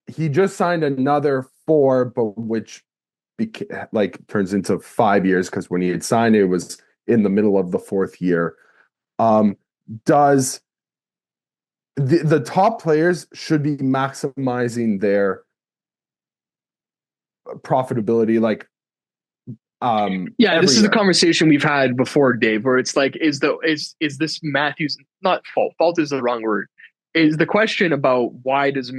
he just signed another 4, but which turns into 5 years, because when he had signed it was in the middle of the 4th year. Does the top players should be maximizing their profitability, this is a conversation we've had before, Dave, where it's like, is this Matthews, not fault is the wrong word, is the question about why is it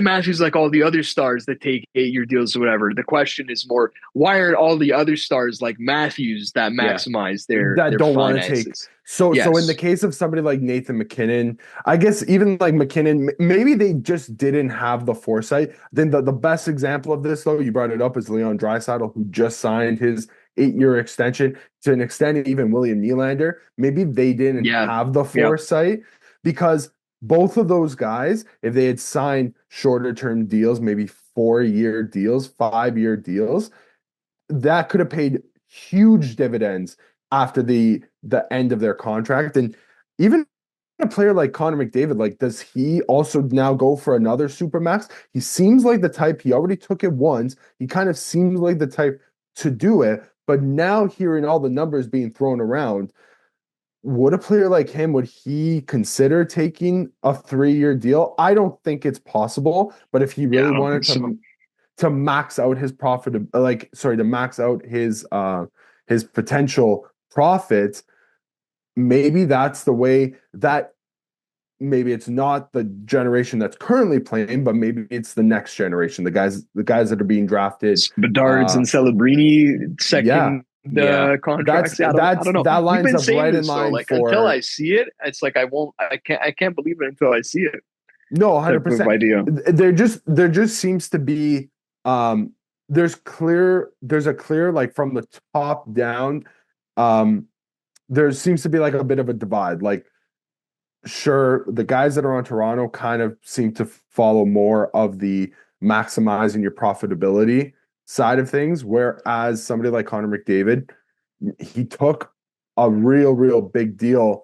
Matthews like all the other stars that take 8-year deals or whatever? The question is more, why aren't all the other stars like Matthews that maximize their don't want to take? So in the case of somebody like Nathan MacKinnon, I guess even like MacKinnon, maybe they just didn't have the foresight. Then the best example of this, though, you brought it up, is Leon Draisaitl, who just signed his 8-year extension. To an extent, even William Nylander, maybe they didn't have the foresight because both of those guys, if they had signed shorter term deals, maybe 4-year deals, 5-year deals, that could have paid huge dividends after the end of their contract. And even a player like Connor McDavid, like, does he also now go for another supermax? He seems like the type. He already took it once. He kind of seems like the type to do it. But now hearing all the numbers being thrown around, would a player like him, would he consider taking a 3-year deal? I don't think it's possible, but if he really wanted to max out his profit, to max out his potential profits, maybe that's the way. That maybe it's not the generation that's currently playing, but maybe it's the next generation, the guys that are being drafted. Bedards and Celebrini second. The contracts. I don't know. That lines up right in line for. Until I see it, it's like I can't believe it until I see it. No, 100%. Idea. There just seems to be there's a clear, like, from the top down, there seems to be like a bit of a divide. Like, sure, the guys that are on Toronto kind of seem to follow more of the maximizing your profitability side of things, whereas somebody like Connor McDavid, he took a real big deal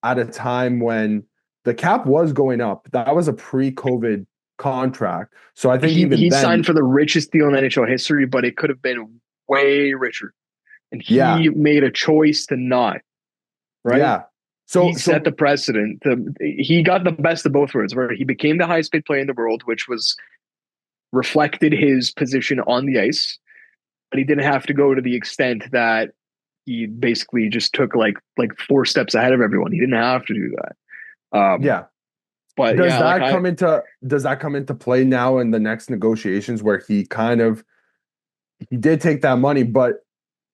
at a time when the cap was going up. That was a pre-COVID contract. So I think even He then, signed for the richest deal in NHL history, but it could have been way richer. And yeah, he made a choice to not, right? yeah. He So set the precedent. He got the best of both worlds, where he became the highest paid player in the world, which was reflected his position on the ice, but he didn't have to go to the extent that he basically just took like 4 steps ahead of everyone. He didn't have to do that. yeah. But Does yeah, like that come into play now in the next negotiations where he did take that money, but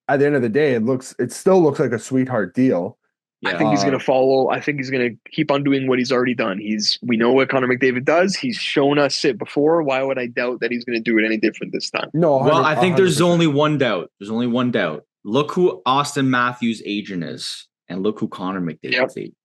at the end of the day, it still looks like a sweetheart deal. I Yeah. think he's going to follow. I think he's going to keep on doing what he's already done. We know what Connor McDavid does. He's shown us it before. Why would I doubt that he's going to do it any different this time? No, Well, I think there's 100%. only one doubt. There's only one doubt. Look who Austin Matthews' agent is, and look who Connor McDavid's agent.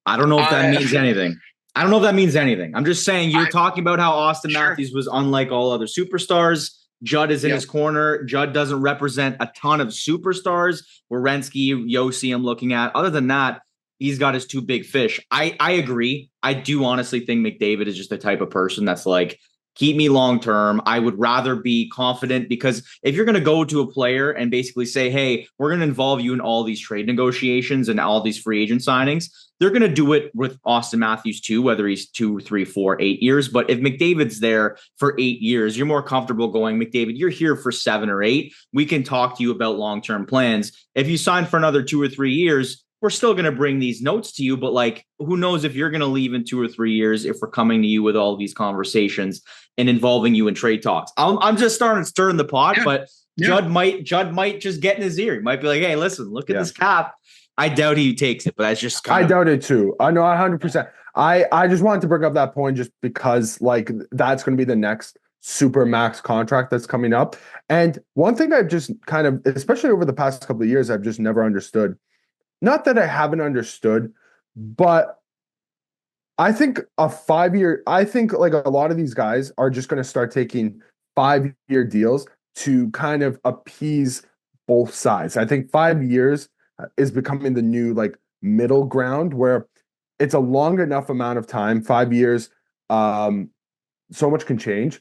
I don't know if that means anything. I don't know if that means anything. I'm just saying you're talking about how Austin Matthews was unlike all other superstars. Judd is in his corner. Judd doesn't represent a ton of superstars. Werenski, Yossi, I'm looking at. Other than that, he's got his two big fish. I agree. I do honestly think McDavid is just the type of person that's like, keep me long term. I would rather be confident, because if you're going to go to a player and basically say, hey, we're going to involve you in all these trade negotiations and all these free agent signings, they're going to do it with Austin Matthews too, whether he's 2, 3, 4, 8 years. But if McDavid's there for 8 years, you're more comfortable going, McDavid, you're here for 7 or 8. We can talk to you about long-term plans. If you sign for another 2 or 3 years, we're still going to bring these notes to you, but like, who knows if you're going to leave in 2 or 3 years if we're coming to you with all these conversations and involving you in trade talks. I'm just starting to stir in the pot, but Judd might just get in his ear. He might be like, hey, listen, look at this cap. I doubt he takes it, but that's just I doubt it too. I know 100%. I just wanted to bring up that point just because like that's going to be the next super max contract that's coming up. And one thing I've just kind of, especially over the past couple of years, I've just never understood. Not that I haven't understood, but I think I think like a lot of these guys are just going to start taking 5-year deals to kind of appease both sides. I think 5 years is becoming the new like middle ground where it's a long enough amount of time, 5 years, so much can change.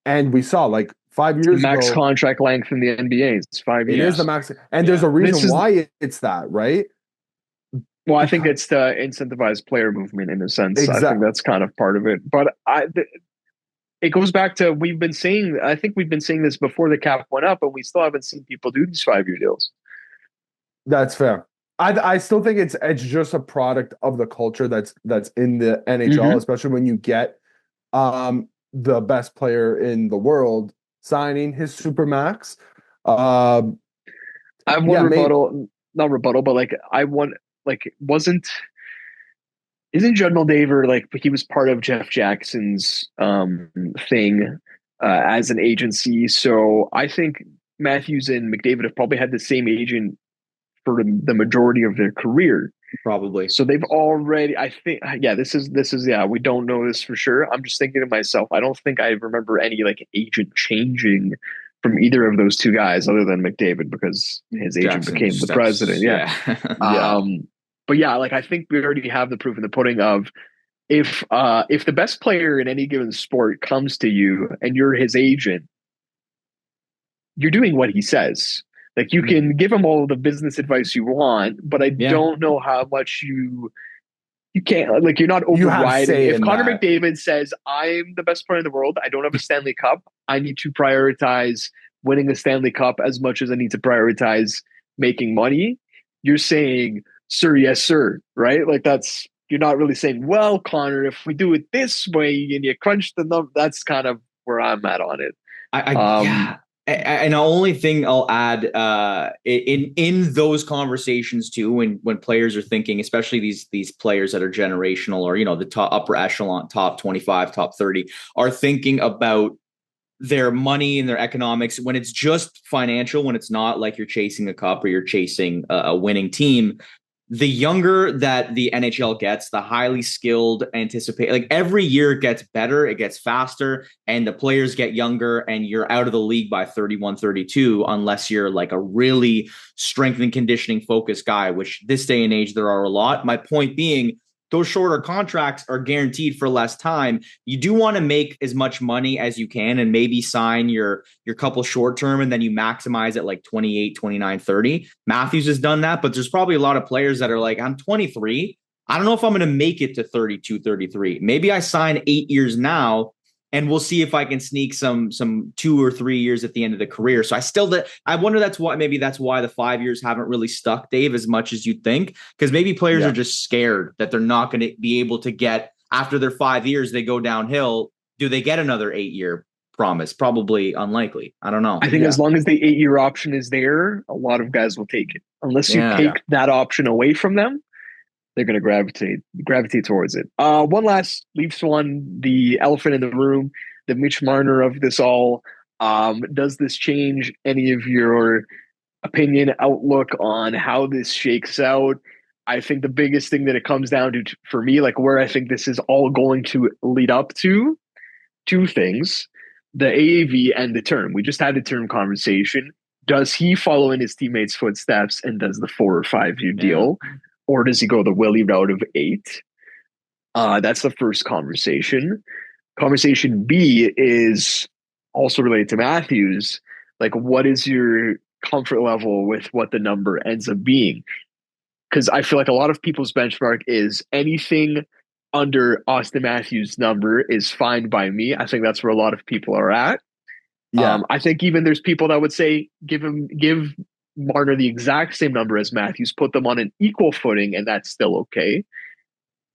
And we saw like 5 years max ago, contract length in the NBA. It's 5 years. It is the max. And there's a reason why it's that, right? Well, I think it's to incentivize player movement in a sense. Exactly. I think that's kind of part of it. But it goes back to I think we've been saying this before the cap went up, and we still haven't seen people do these 5-year deals. That's fair. I still think it's just a product of the culture that's in the NHL, especially when you get the best player in the world signing his supermax. I have one rebuttal, not rebuttal, but like isn't Judd Moldaver like he was part of Jeff Jackson's thing as an agency? So I think Matthews and McDavid have probably had the same agent for the majority of their career. Probably. So they've already, I think, this is, we don't know this for sure. I'm just thinking to myself, I don't think I remember any like agent changing from either of those two guys other than McDavid because his agent became the president. Yeah. But yeah, like I think we already have the proof in the pudding of if the best player in any given sport comes to you and you're his agent, you're doing what he says. Like you can give him all the business advice you want, but I don't know how much you can't, like, you're not overriding. If Connor McDavid says, I'm the best player in the world, I don't have a Stanley Cup, I need to prioritize winning a Stanley Cup as much as I need to prioritize making money, you're saying, sir, yes, sir, right? Like you're not really saying, well, Connor, if we do it this way and you crunch the number, that's kind of where I'm at on it. And the only thing I'll add in those conversations too, when players are thinking, especially these players that are generational or, the top upper echelon, top 25, top 30, are thinking about their money and their economics when it's just financial, when it's not like you're chasing a cup or you're chasing a winning team. the younger that the NHL gets, the highly skilled, like every year it gets better, it gets faster, and the players get younger, and you're out of the league by 31, 32, unless you're like a really strength and conditioning focused guy, which this day and age there are a lot. My point being, those shorter contracts are guaranteed for less time. You do want to make as much money as you can and maybe sign your couple short term and then you maximize at like 28, 29, 30. Matthews has done that, but there's probably a lot of players that are like, I'm 23. I don't know if I'm going to make it to 32, 33. Maybe I sign 8 years now and we'll see if I can sneak some 2 or 3 years at the end of the career. So I wonder that's why the 5 years haven't really stuck, Dave, as much as you'd think, because maybe players are just scared that they're not going to be able to get, after their 5 years, they go downhill. Do they get another 8-year promise? Probably unlikely. I don't know. I think as long as the 8-year option is there, a lot of guys will take it. Unless you take that option away from them, they're going to gravitate towards it. One last Leafs one, the elephant in the room, the Mitch Marner of this all. Does this change any of your opinion, outlook on how this shakes out? I think the biggest thing that it comes down to for me, like where I think this is all going to lead up to, two things: the AAV and the term. We just had the term conversation. Does he follow in his teammates' footsteps and does the 4 or 5 year deal? Or does he go the Willie route of 8? That's the first conversation. Conversation B is also related to Matthews. Like, what is your comfort level with what the number ends up being? Because I feel like a lot of people's benchmark is anything under Austin Matthews' number is fine by me. I think that's where a lot of people are at. Yeah. I think even there's people that would say give Marner the exact same number as Matthews, put them on an equal footing, and that's still okay.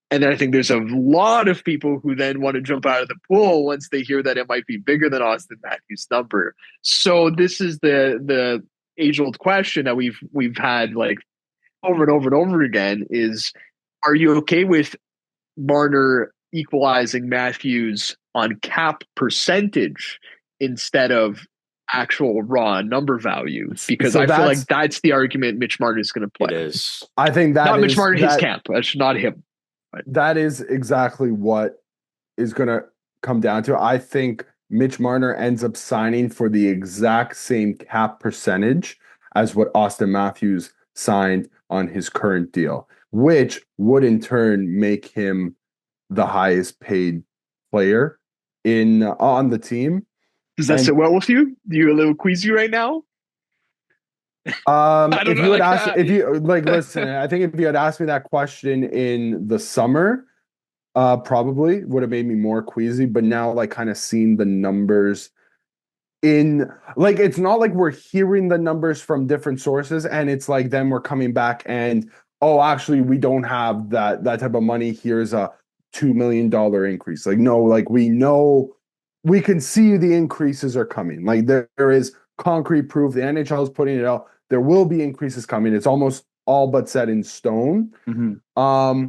And then I think there's a lot of people who then want to jump out of the pool once they hear that it might be bigger than Austin Matthews' number. So this is the age-old question that we've had like over and over and over again is, are you okay with Marner equalizing Matthews on cap percentage instead of actual raw number value? Because I feel like that's the argument Mitch Marner is going to play. It is. I think that not Mitch Marner, his camp. That's not him. That is exactly what is going to come down to. I think Mitch Marner ends up signing for the exact same cap percentage as what Austin Matthews signed on his current deal, which would in turn make him the highest paid player on the team. Does that sit well with you? You a little queasy right now? If you had asked me that question in the summer, probably would have made me more queasy. But now, like, kind of seeing the numbers it's not like we're hearing the numbers from different sources, and it's like then we're coming back and actually we don't have that type of money. Here's a $2 million increase. Like, no, like we know. We can see the increases are coming. Like there is concrete proof. The NHL is putting it out. There will be increases coming. It's almost all but set in stone. Mm-hmm.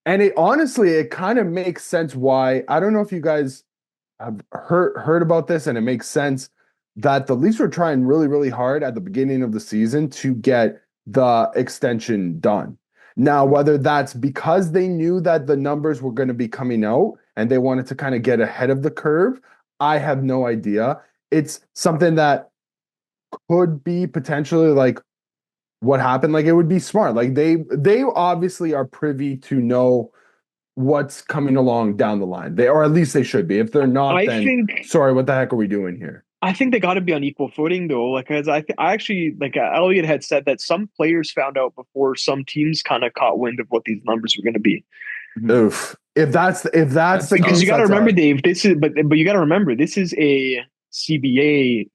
And it kind of makes sense why. I don't know if you guys have heard about this, and it makes sense that the Leafs were trying really, really hard at the beginning of the season to get the extension done. Now, whether that's because they knew that the numbers were going to be coming out and they wanted to kind of get ahead of the curve, I have no idea. It's something that could be potentially like what happened. Like, it would be smart. Like they obviously are privy to know what's coming along down the line. Or at least they should be. If they're not, sorry, what the heck are we doing here? I think they got to be on equal footing, though. Like, as I actually, like, Elliot had said that some players found out before some teams kind of caught wind of what these numbers were going to be. Oof. If that's the because you got to remember, Dave. This is, but you got to remember, this is a CBA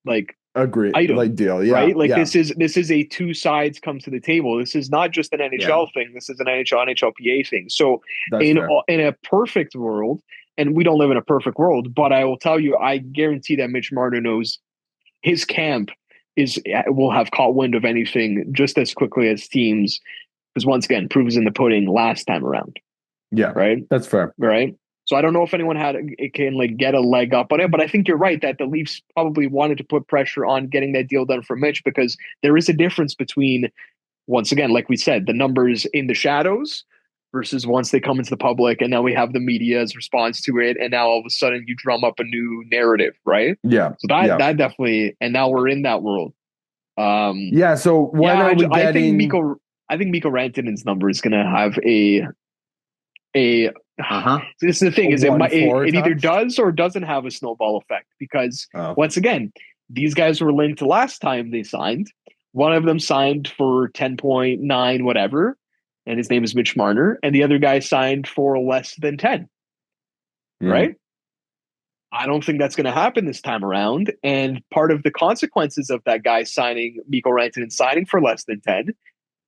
item, like deal, yeah, right? Like this is a two sides come to the table. This is not just an NHL thing. This is an NHLPA thing. So in a perfect world. And we don't live in a perfect world, but I will tell you, I guarantee that Mitch Marner knows his camp will have caught wind of anything just as quickly as teams, because once again, proof is in the pudding last time around. Yeah, right. That's fair. Right. So I don't know if anyone can get a leg up on it, but I think you're right that the Leafs probably wanted to put pressure on getting that deal done for Mitch, because there is a difference between once again, like we said, the numbers in the shadows versus once they come into the public, and now we have the media's response to it, and now all of a sudden you drum up a new narrative, right? Yeah. So that definitely, and now we're in that world. So when are we getting? I think Mikko Rantanen's number is going to have a. This is the thing: is it either does or doesn't have a snowball effect, because once again, these guys were linked to last time they signed. One of them signed for 10.9 whatever, and his name is Mitch Marner, and the other guy signed for less than 10. Right? I don't think that's going to happen this time around. And part of the consequences of that guy signing, Mikko Rantanen signing for less than 10,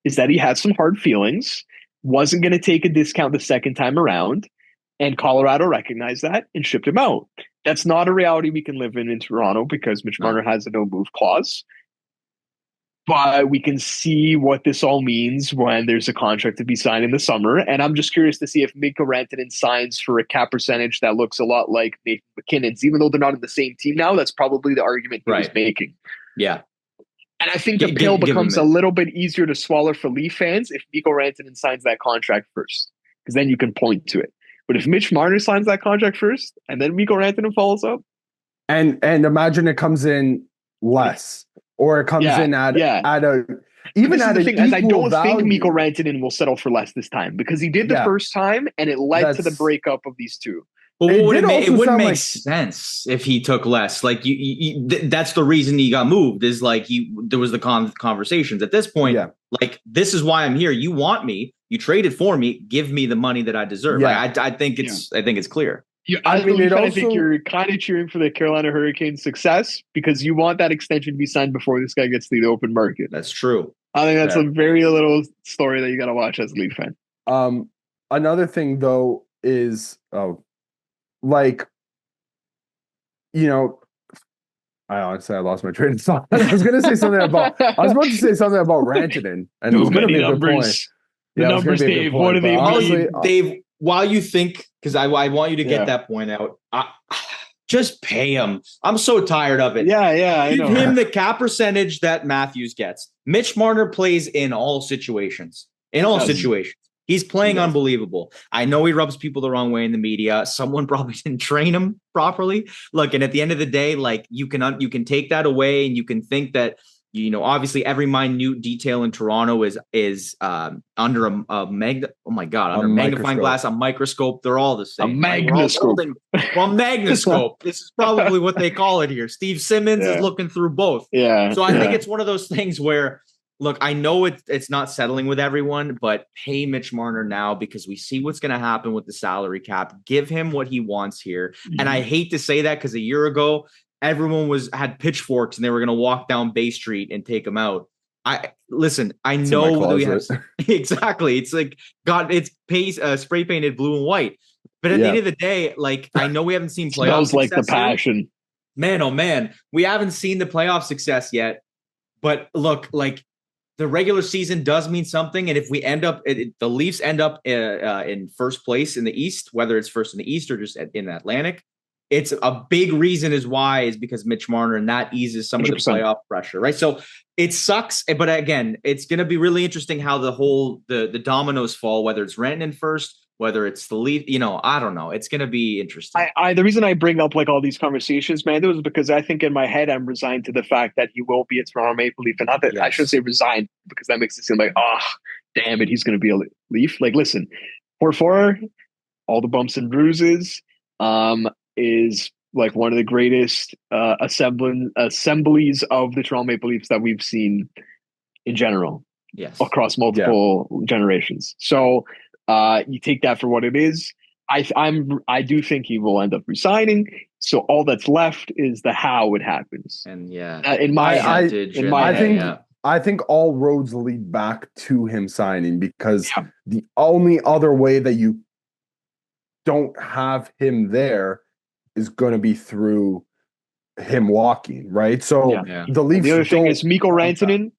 is that he had some hard feelings, wasn't going to take a discount the second time around, and Colorado recognized that and shipped him out. That's not a reality we can live in Toronto, because Mitch Marner has a no-move clause. But we can see what this all means when there's a contract to be signed in the summer. And I'm just curious to see if Mikko Rantanen signs for a cap percentage that looks a lot like Nathan MacKinnon's. Even though they're not in the same team now, that's probably the argument he was making. Yeah. And I think the pill becomes a little bit easier to swallow for Leaf fans if Mikko Rantanen signs that contract first, because then you can point to it. But if Mitch Marner signs that contract first and then Mikko Rantanen follows up. And imagine it comes in less. Or it comes in at a even at an equal I don't value. think Mikko Rantanen will settle for less this time, because he did the first time and it led to the breakup of these two. But it wouldn't make sense if he took less. Like that's the reason he got moved. Is like there was the conversations at this point. Yeah. Like, this is why I'm here. You want me. You traded for me. Give me the money that I deserve. Yeah. Like, I think it's clear. I think you're kind of cheering for the Carolina Hurricanes' success, because you want that extension to be signed before this guy gets to the open market. That's true. I think that's a very little story that you got to watch as a Leaf fan. Another thing though is, I honestly lost my train of thought. I was about to say something about Rantanen, and it was going to be a good point. The numbers, Dave. What do they mean? Dave, while you think, because I want you to get that point out, just pay him. I'm so tired of it. I know. Give him the cap percentage that Matthews gets. Mitch Marner plays in all situations. He's playing unbelievable. I know he rubs people the wrong way in the media. Someone probably didn't train him properly. Look, and at the end of the day, like, you can take that away, and you can think that, obviously every minute detail in Toronto is under a magnifying glass, a microscope. They're all the same. A magnoscope. Magnoscope. This is probably what they call it here. Steve Simmons is looking through both. Yeah. So I think it's one of those things where, look, I know it's not settling with everyone, but pay Mitch Marner now, because we see what's going to happen with the salary cap. Give him what he wants here. Mm-hmm. And I hate to say that, because a year ago, everyone had pitchforks and they were going to walk down Bay Street and take him out. I know that we have exactly. It's like, God, it's spray painted blue and white. But at the end of the day, like, I know we haven't seen playoff success. Like the passion. Yet. Man, oh man, we haven't seen the playoff success yet. But look, like, the regular season does mean something. And if we the Leafs end up in first place in the East, whether it's first in the East or just in the Atlantic, it's a big reason is because Mitch Marner, and that eases some 100%. Of the playoff pressure, right? So it sucks, but again, it's going to be really interesting how the dominoes fall, whether it's Rantanen first, whether it's the Leaf, I don't know. It's going to be interesting. The reason I bring up like all these conversations, man, is because I think in my head I'm resigned to the fact that he will be a Toronto Maple Leaf, and not that I shouldn't say resigned, because that makes it seem like, damn it, he's going to be a Leaf. Like, listen, for all the bumps and bruises, is like one of the greatest assemblies of the Toronto Maple Leafs that we've seen in general, across multiple generations. So you take that for what it is. I do think he will end up resigning. So all that's left is the how it happens. And I think all roads lead back to him signing, because the only other way that you don't have him there is going to be through him walking, right? So the Leafs. The other thing is Mikko Rantanen,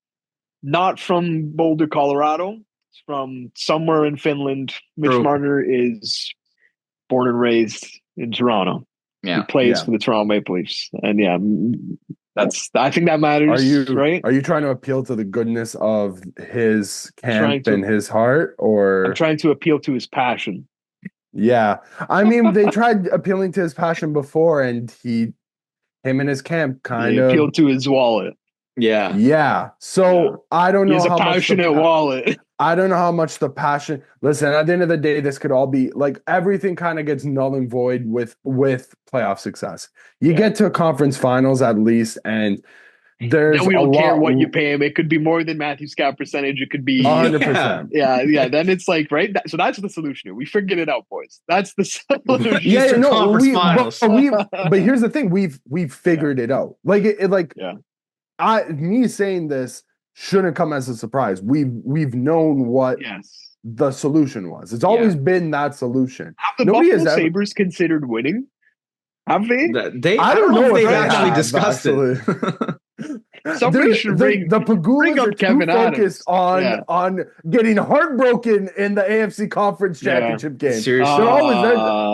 not from Boulder, Colorado. It's from somewhere in Finland. Mitch Marner is born and raised in Toronto. Yeah. He plays for the Toronto Maple Leafs. And I think that matters, right? Are you trying to appeal to the goodness of his camp and his heart, or I'm trying to appeal to his passion? Yeah, I mean, they tried appealing to his passion before, and him and his camp kind of appealed to his wallet. Yeah. So I don't know how passionate wallet. I don't know how much the passion. Listen, at the end of the day, this could all be like everything kind of gets null and void with playoff success. You get to conference finals at least, and there's we don't care what you pay him. It could be more than Matthew's cap percentage. It could be 100%. Yeah. Then it's like so that's the solution. We figured it out, boys. That's the solution. But here's the thing: we've figured it out. Me saying this shouldn't come as a surprise. We've known what the solution was. It's always been that solution. Have the Buffalo Sabres considered winning? Have they? I don't know if they've actually discussed it. Somebody should bring the Pagulas are Kevin too focused on getting heartbroken in the AFC Conference Championship game. Seriously,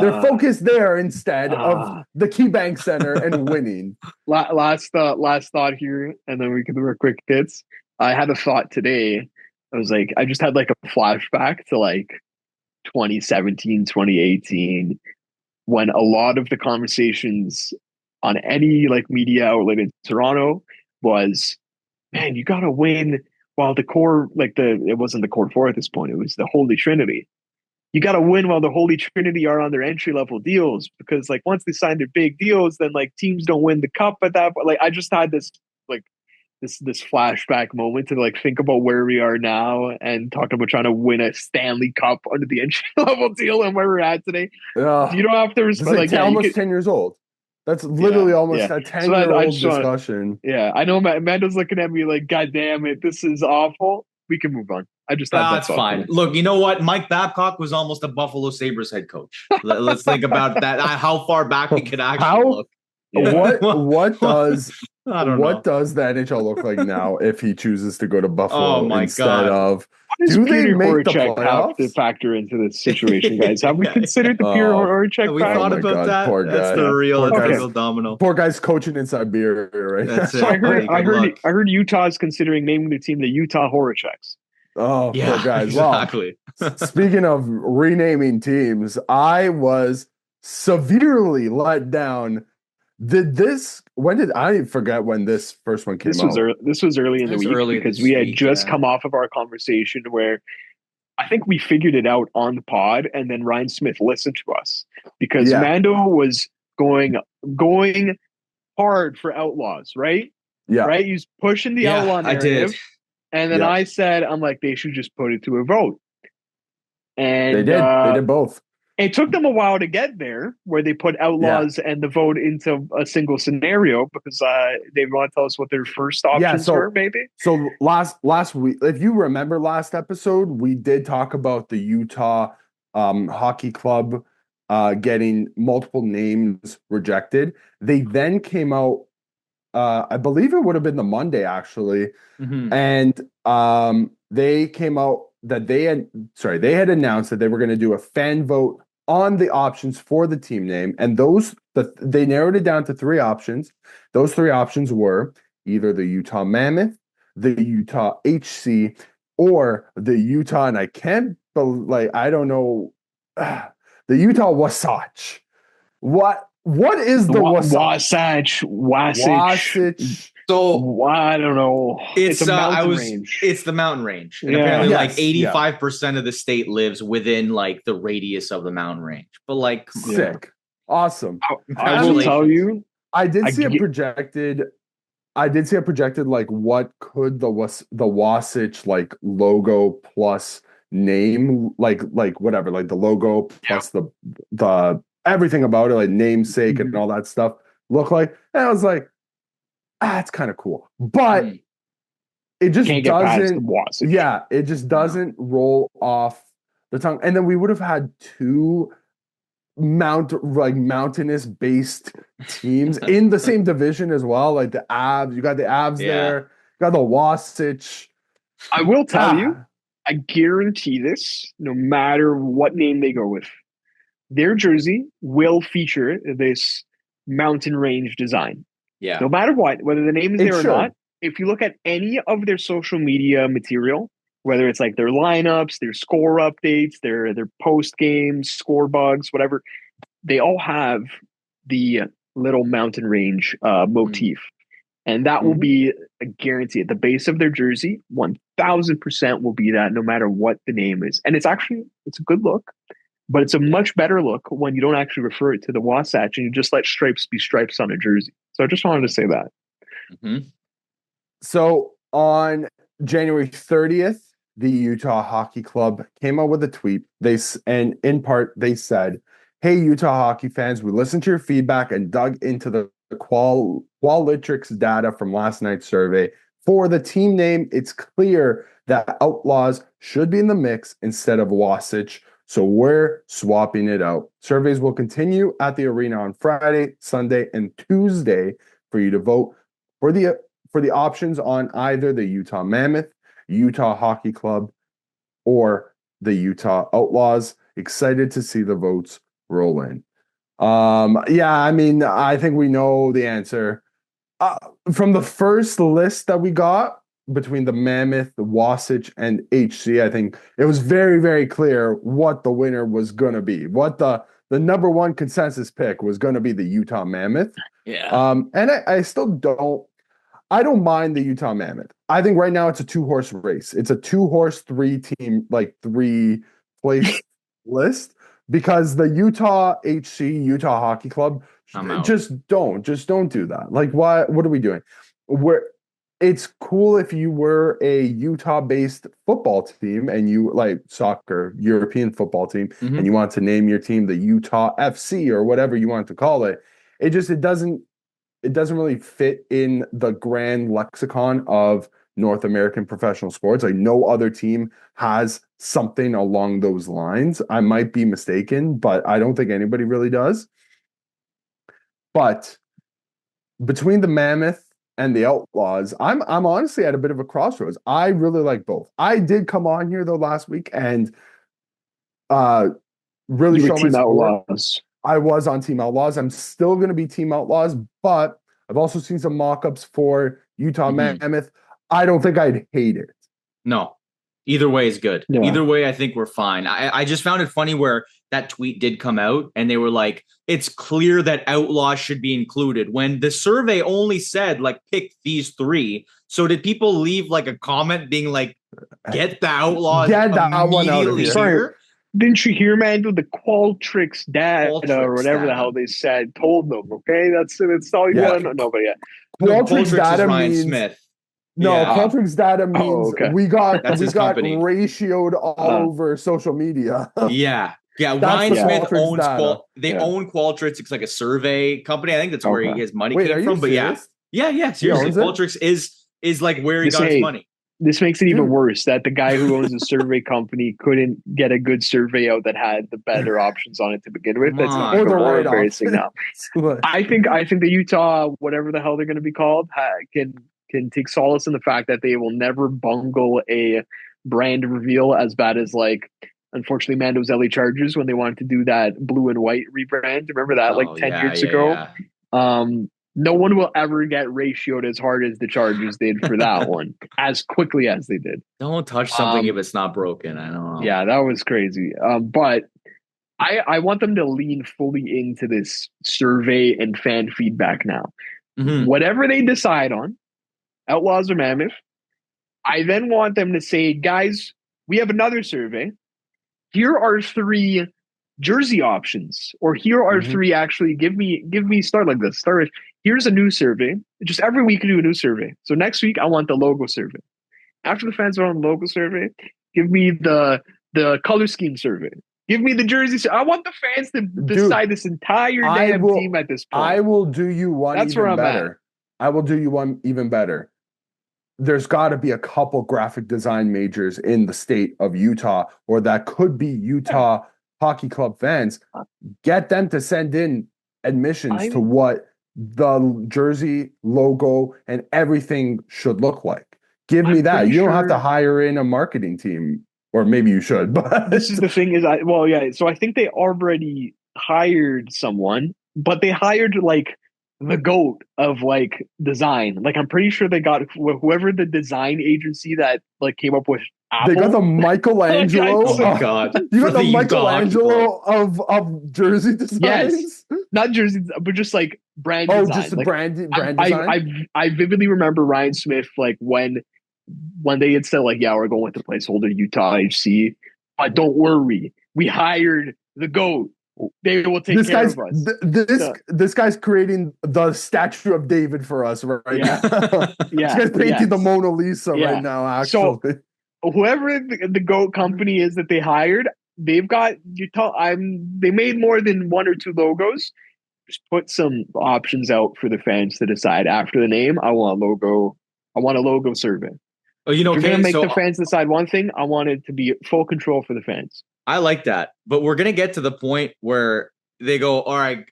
they're focused there instead of the KeyBank Center and winning. Last thought here, and then we can do our quick hits. I had a thought today. I just had like a flashback to like 2017, 2018, when a lot of the conversations on any like media outlet in Toronto was, man, you got to win while the core, it wasn't the core four at this point. It was the Holy Trinity. You got to win while the Holy Trinity are on their entry level deals, because like once they sign their big deals, then like teams don't win the cup at that point. Like I just had this flashback moment to like think about where we are now and talking about trying to win a Stanley Cup under the entry level deal and where we're at today. You don't have to respond. Almost 10 years old. That's literally almost a 10-year-old discussion. I know Amanda's looking at me like, God damn it, this is awful. We can move on. I just thought that's fine. Look, you know what? Mike Babcock was almost a Buffalo Sabres head coach. Let's think about that. How far back we could actually look. What does the NHL look like now if he chooses to go to Buffalo instead of? Do they make the playoffs? Have to factor into this situation, guys? Have we considered the Peter Horachek? Have we thought about that? Poor guy. That's the real domino. Poor guy's coaching in Siberia right now. So I heard Utah's considering naming the team the Utah Horacheks. Oh, yeah, poor guys. Exactly. Well, speaking of renaming teams, I was severely let down. I forget when this first one came out. This was early in the week because we had just come off of our conversation where I think we figured it out on the pod, and then Ryan Smith listened to us because Mando was going hard for Outlaws, right? Yeah. Right? He's pushing the outlaw narrative. I did. And then I said, I'm like, they should just put it to a vote. And they did both. It took them a while to get there, where they put Outlaws and the vote into a single scenario because they want to tell us what their first options were, maybe. So last week, if you remember last episode, we did talk about the Utah Hockey Club getting multiple names rejected. They then came out, I believe it would have been the Monday actually, and they came out that they had announced that they were going to do a fan vote on the options for the team name, and they narrowed it down to 3 options. Those 3 options were either the Utah Mammoth, the Utah HC, or the Utah, and I don't know, the Utah Wasatch. What is the Wasatch? So I don't know. It's a mountain range. It's the mountain range, and apparently, 85% of the state lives within like the radius of the mountain range. But like, sick, awesome. I will tell you, I did see a projected. Like, what could the Wasatch like logo plus name like whatever, like the logo plus the everything about it, like namesake and all that stuff look like? And I was like, it's kind of cool, but it just doesn't. It just doesn't roll off the tongue. And then we would have had 2 mountainous based teams in the same division as well, like the Avs. You got the Avs there. You got the Wasatch. I will tell you, I guarantee this. No matter what name they go with, their jersey will feature this mountain range design. Yeah. No matter what, whether the name is It there or should. not, if you look at any of their social media material, whether it's like their lineups, their score updates, their post games, score bugs, whatever, they all have the little mountain range motif. And that will be a guarantee. At the base of their jersey, 1000% will be that no matter what the name is. And it's a good look, but it's a much better look when you don't actually refer it to the Wasatch and you just let stripes be stripes on a jersey. So I just wanted to say that. Mm-hmm. So on January 30th, the Utah Hockey Club came out with a tweet. And in part, they said, "Hey, Utah hockey fans, we listened to your feedback and dug into the Qualtrics data from last night's survey. For the team name, it's clear that Outlaws should be in the mix instead of Wasatch, so we're swapping it out. Surveys will continue at the arena on Friday, Sunday, and Tuesday for you to vote for the options on either the Utah Mammoth, Utah Hockey Club, or the Utah Outlaws. Excited to see the votes roll in." Yeah, I mean, I think we know the answer. From the first list that we got between the Mammoth, the Wasatch, and HC, I think it was very, very clear what the winner was going to be. What the number one consensus pick was going to be the Utah Mammoth. Yeah. And I still don't mind the Utah Mammoth. I think right now it's a 2-horse race. It's a 2-horse, 3-team, like 3-place list. Because the Utah Utah Hockey Club, just don't do that. Like, what are we doing? It's cool if you were a Utah-based football team and you like soccer, European football team, and you want to name your team the Utah FC or whatever you want to call it. It doesn't really fit in the grand lexicon of North American professional sports. Like, no other team has something along those lines. I might be mistaken, but I don't think anybody really does. But between the Mammoth and the Outlaws, I'm honestly at a bit of a crossroads. I really like both. I did come on here though last week and really show my Team support. Outlaws. I was on Team Outlaws. I'm still going to be Team Outlaws, but I've also seen some mock-ups for Utah Mammoth. I don't think I'd hate it. No. Either way is good. Yeah. Either way, I think we're fine. I just found it funny where that tweet did come out and they were like, it's clear that Outlaws should be included when the survey only said like pick these 3. So did people leave like a comment being like, get the Outlaws immediately here? Didn't you hear, man? The Qualtrics data or whatever the hell they said told them. Okay, that's all you want to know. No, but yeah, Qualtrics data Ryan means Smith. No, Qualtrics data means we got ratioed all over social media. Yeah. Ryan Smith owns own Qualtrics. It's like a survey company. I think that's where his money came from. But serious? yeah. Seriously, Qualtrics is like where he got his money. This makes it even worse that the guy who owns the survey company couldn't get a good survey out that had the better options on it to begin with. That's even more embarrassing now. I think the Utah, whatever the hell they're going to be called, can take solace in the fact that they will never bungle a brand reveal as bad as like, unfortunately, Mando's LA Chargers when they wanted to do that blue and white rebrand. Remember that 10 years ago? Yeah. No one will ever get ratioed as hard as the Chargers did for that one, as quickly as they did. Don't touch something if it's not broken. I don't know. Yeah, that was crazy. But I want them to lean fully into this survey and fan feedback now. Whatever they decide on, Outlaws or Mammoth, I then want them to say, guys, we have another survey. Here are 3 jersey options, or here are 3 actually. Give me start like this. Here's a new survey. Just every week do a new survey. So next week I want the logo survey. After the fans are on the logo survey, give me the color scheme survey. Give me the jersey. I want the fans to decide this entire damn team at this point. I will do you one. That's even where I'm better. at. I will do you one even better. There's got to be a couple graphic design majors in the state of Utah, or that could be Utah Hockey Club fans. Get them to send in admissions to what the jersey, logo, and everything should look like. Give me that. You don't have to hire in a marketing team, or maybe you should. But this is the thing so I think they already hired someone, but they hired like the GOAT of like design. Like I'm pretty sure they got whoever the design agency that like came up with They got the Apple. Michelangelo. Oh my God. You For got the the Utah Hockey Club. Michelangelo of jersey Yes, designs. not jerseys, but just like brand Oh, design. just Like brand design. I vividly remember Ryan Smith like when they had said like, yeah, we're going with the placeholder Utah HC, but don't worry, we hired the GOAT. They will take care of us. This guy's creating the statue of David for us right Yeah. now. Yeah, This guy's painting the yes. Mona Lisa Yeah. right now. Actually, So whoever the GOAT company is that they hired, they've got Utah. They made more than one or two logos. Just put some options out for the fans to decide. After the name, I want a logo survey. Oh, you know, If you're okay, gonna make so the fans decide one thing, I want it to be full control for the fans. I like that, but we're gonna get to the point where they go, all right,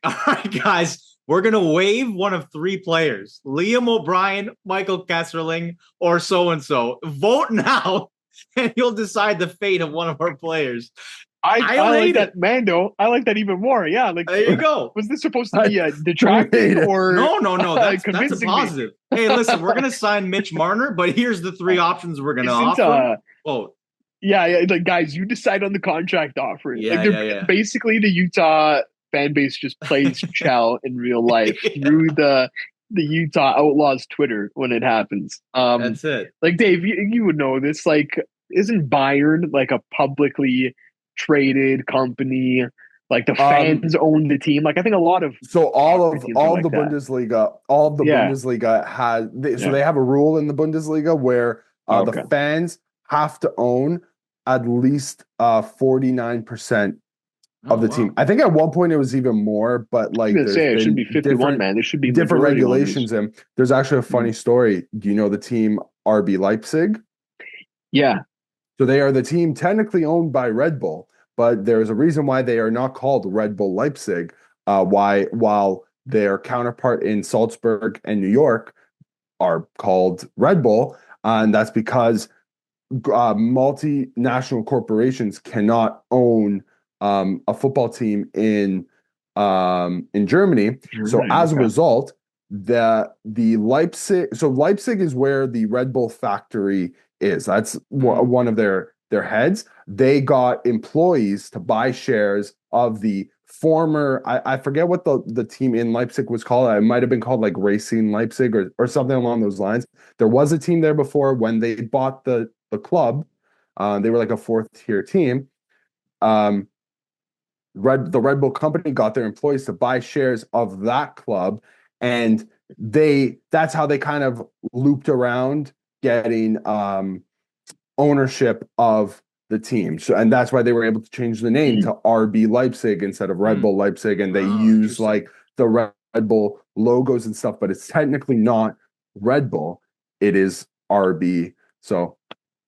guys, we're gonna waive one of three players: Liam O'Brien, Michael Kesserling, or so and so. Vote now, and you'll decide the fate of one of our players. I like that, Mando. I like that even more. Yeah, like there you go. Was this supposed to be a detracting or no? That's a positive. Hey, listen, we're gonna sign Mitch Marner, but here's the three options we're gonna offer. Yeah, like guys, you decide on the contract offer. Yeah. Basically, the Utah fan base just plays Chell in real life through the Utah Outlaws Twitter when it happens. That's it. Like Dave, you would know this. Like, isn't Bayern like a publicly traded company? Like the fans own the team. Like I think a lot of all of the Bundesliga has they have a rule in the Bundesliga where the fans have to own at least 49% of the team. I think at one point it was even more, but like it should be 51, man. There should be different regulations. And there's actually a funny story. Do you know the team RB Leipzig? Yeah. So they are the team technically owned by Red Bull, but there's a reason why they are not called Red Bull Leipzig. While their counterpart in Salzburg and New York are called Red Bull, and that's because multinational corporations cannot own a football team in Germany. So as a result, the Leipzig. So Leipzig is where the Red Bull factory is. That's one of their heads. They got employees to buy shares of the former. I forget what the team in Leipzig was called. It might have been called like Racing Leipzig or something along those lines. There was a team there before when they bought the club. They were like a fourth tier team. The Red Bull company got their employees to buy shares of that club, and that's how they kind of looped around getting ownership of the team. So, and that's why they were able to change the name to RB Leipzig instead of Red Bull Leipzig, and they use like the Red Bull logos and stuff, but it's technically not Red Bull, it is RB. So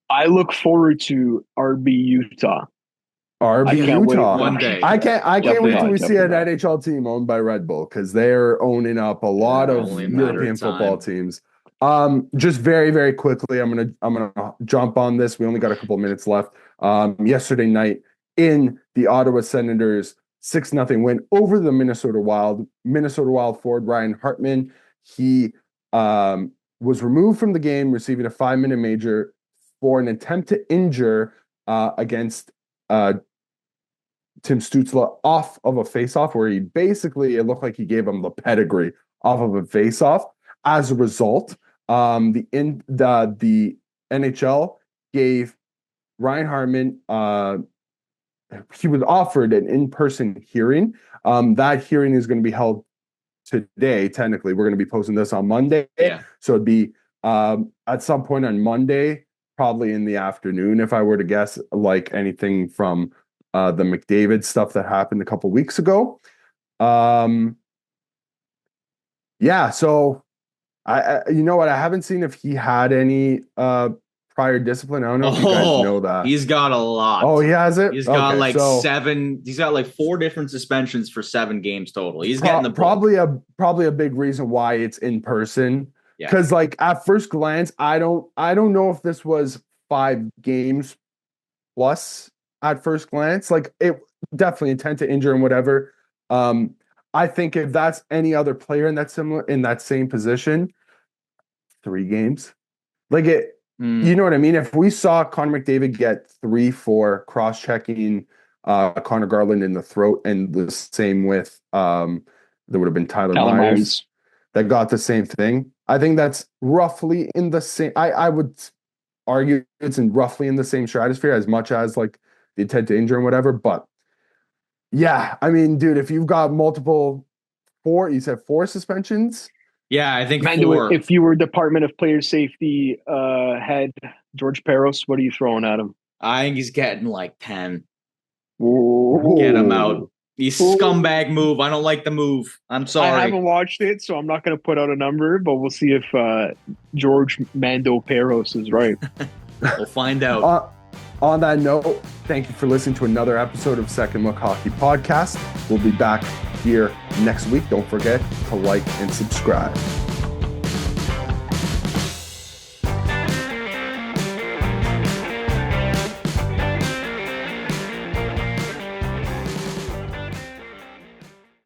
I look forward to RB Utah. RB Utah. One day. I can't wait till we see an NHL team owned by Red Bull, because they're owning up a lot of European football teams. Just very, very quickly, I'm gonna jump on this. We only got a couple of minutes left. Yesterday night in the Ottawa Senators 6-0 win over the Minnesota Wild. Minnesota Wild forward Ryan Hartman, he was removed from the game, receiving a 5-minute major for an attempt to injure against Tim Stutzle off of a faceoff, where it looked like he gave him the pedigree off of a faceoff. As a result, the NHL gave Ryan Hartman, he was offered an in-person hearing. That hearing is going to be held today. Technically, we're going to be posting this on Monday. Yeah. So it'd be at some point on Monday, probably in the afternoon, if I were to guess, like anything from the McDavid stuff that happened a couple weeks ago. So I you know what? I haven't seen if he had any prior discipline. I don't know if you guys know that. He's got a lot. Oh, he has it? He's got seven. He's got like 4 different suspensions for 7 games total. He's getting the probably a big reason why it's in person. Because like at first glance, I don't know if this was 5 games plus at first glance. Like, it definitely intent to injure and whatever. I think if that's any other player in that same position, 3 games. Like it, you know what I mean? If we saw Connor McDavid get 3-4 cross-checking Connor Garland in the throat, and the same with there would have been Tyler Myers that got the same thing. I think that's roughly in the same. I would argue it's roughly in the same stratosphere as much as like the intent to injure and whatever. But yeah, I mean, dude, if you've got you said 4 suspensions. Yeah, I think Mando, 4. if you were Department of Player Safety head George Peros, what are you throwing at him? I think he's getting like 10. Ooh. Get him out. You scumbag move. I don't like the move. I'm sorry. I haven't watched it, so I'm not going to put out a number, but we'll see if George Mando Peros is right. We'll find out. On that note, thank you for listening to another episode of Second Look Hockey Podcast. We'll be back here next week. Don't forget to like and subscribe.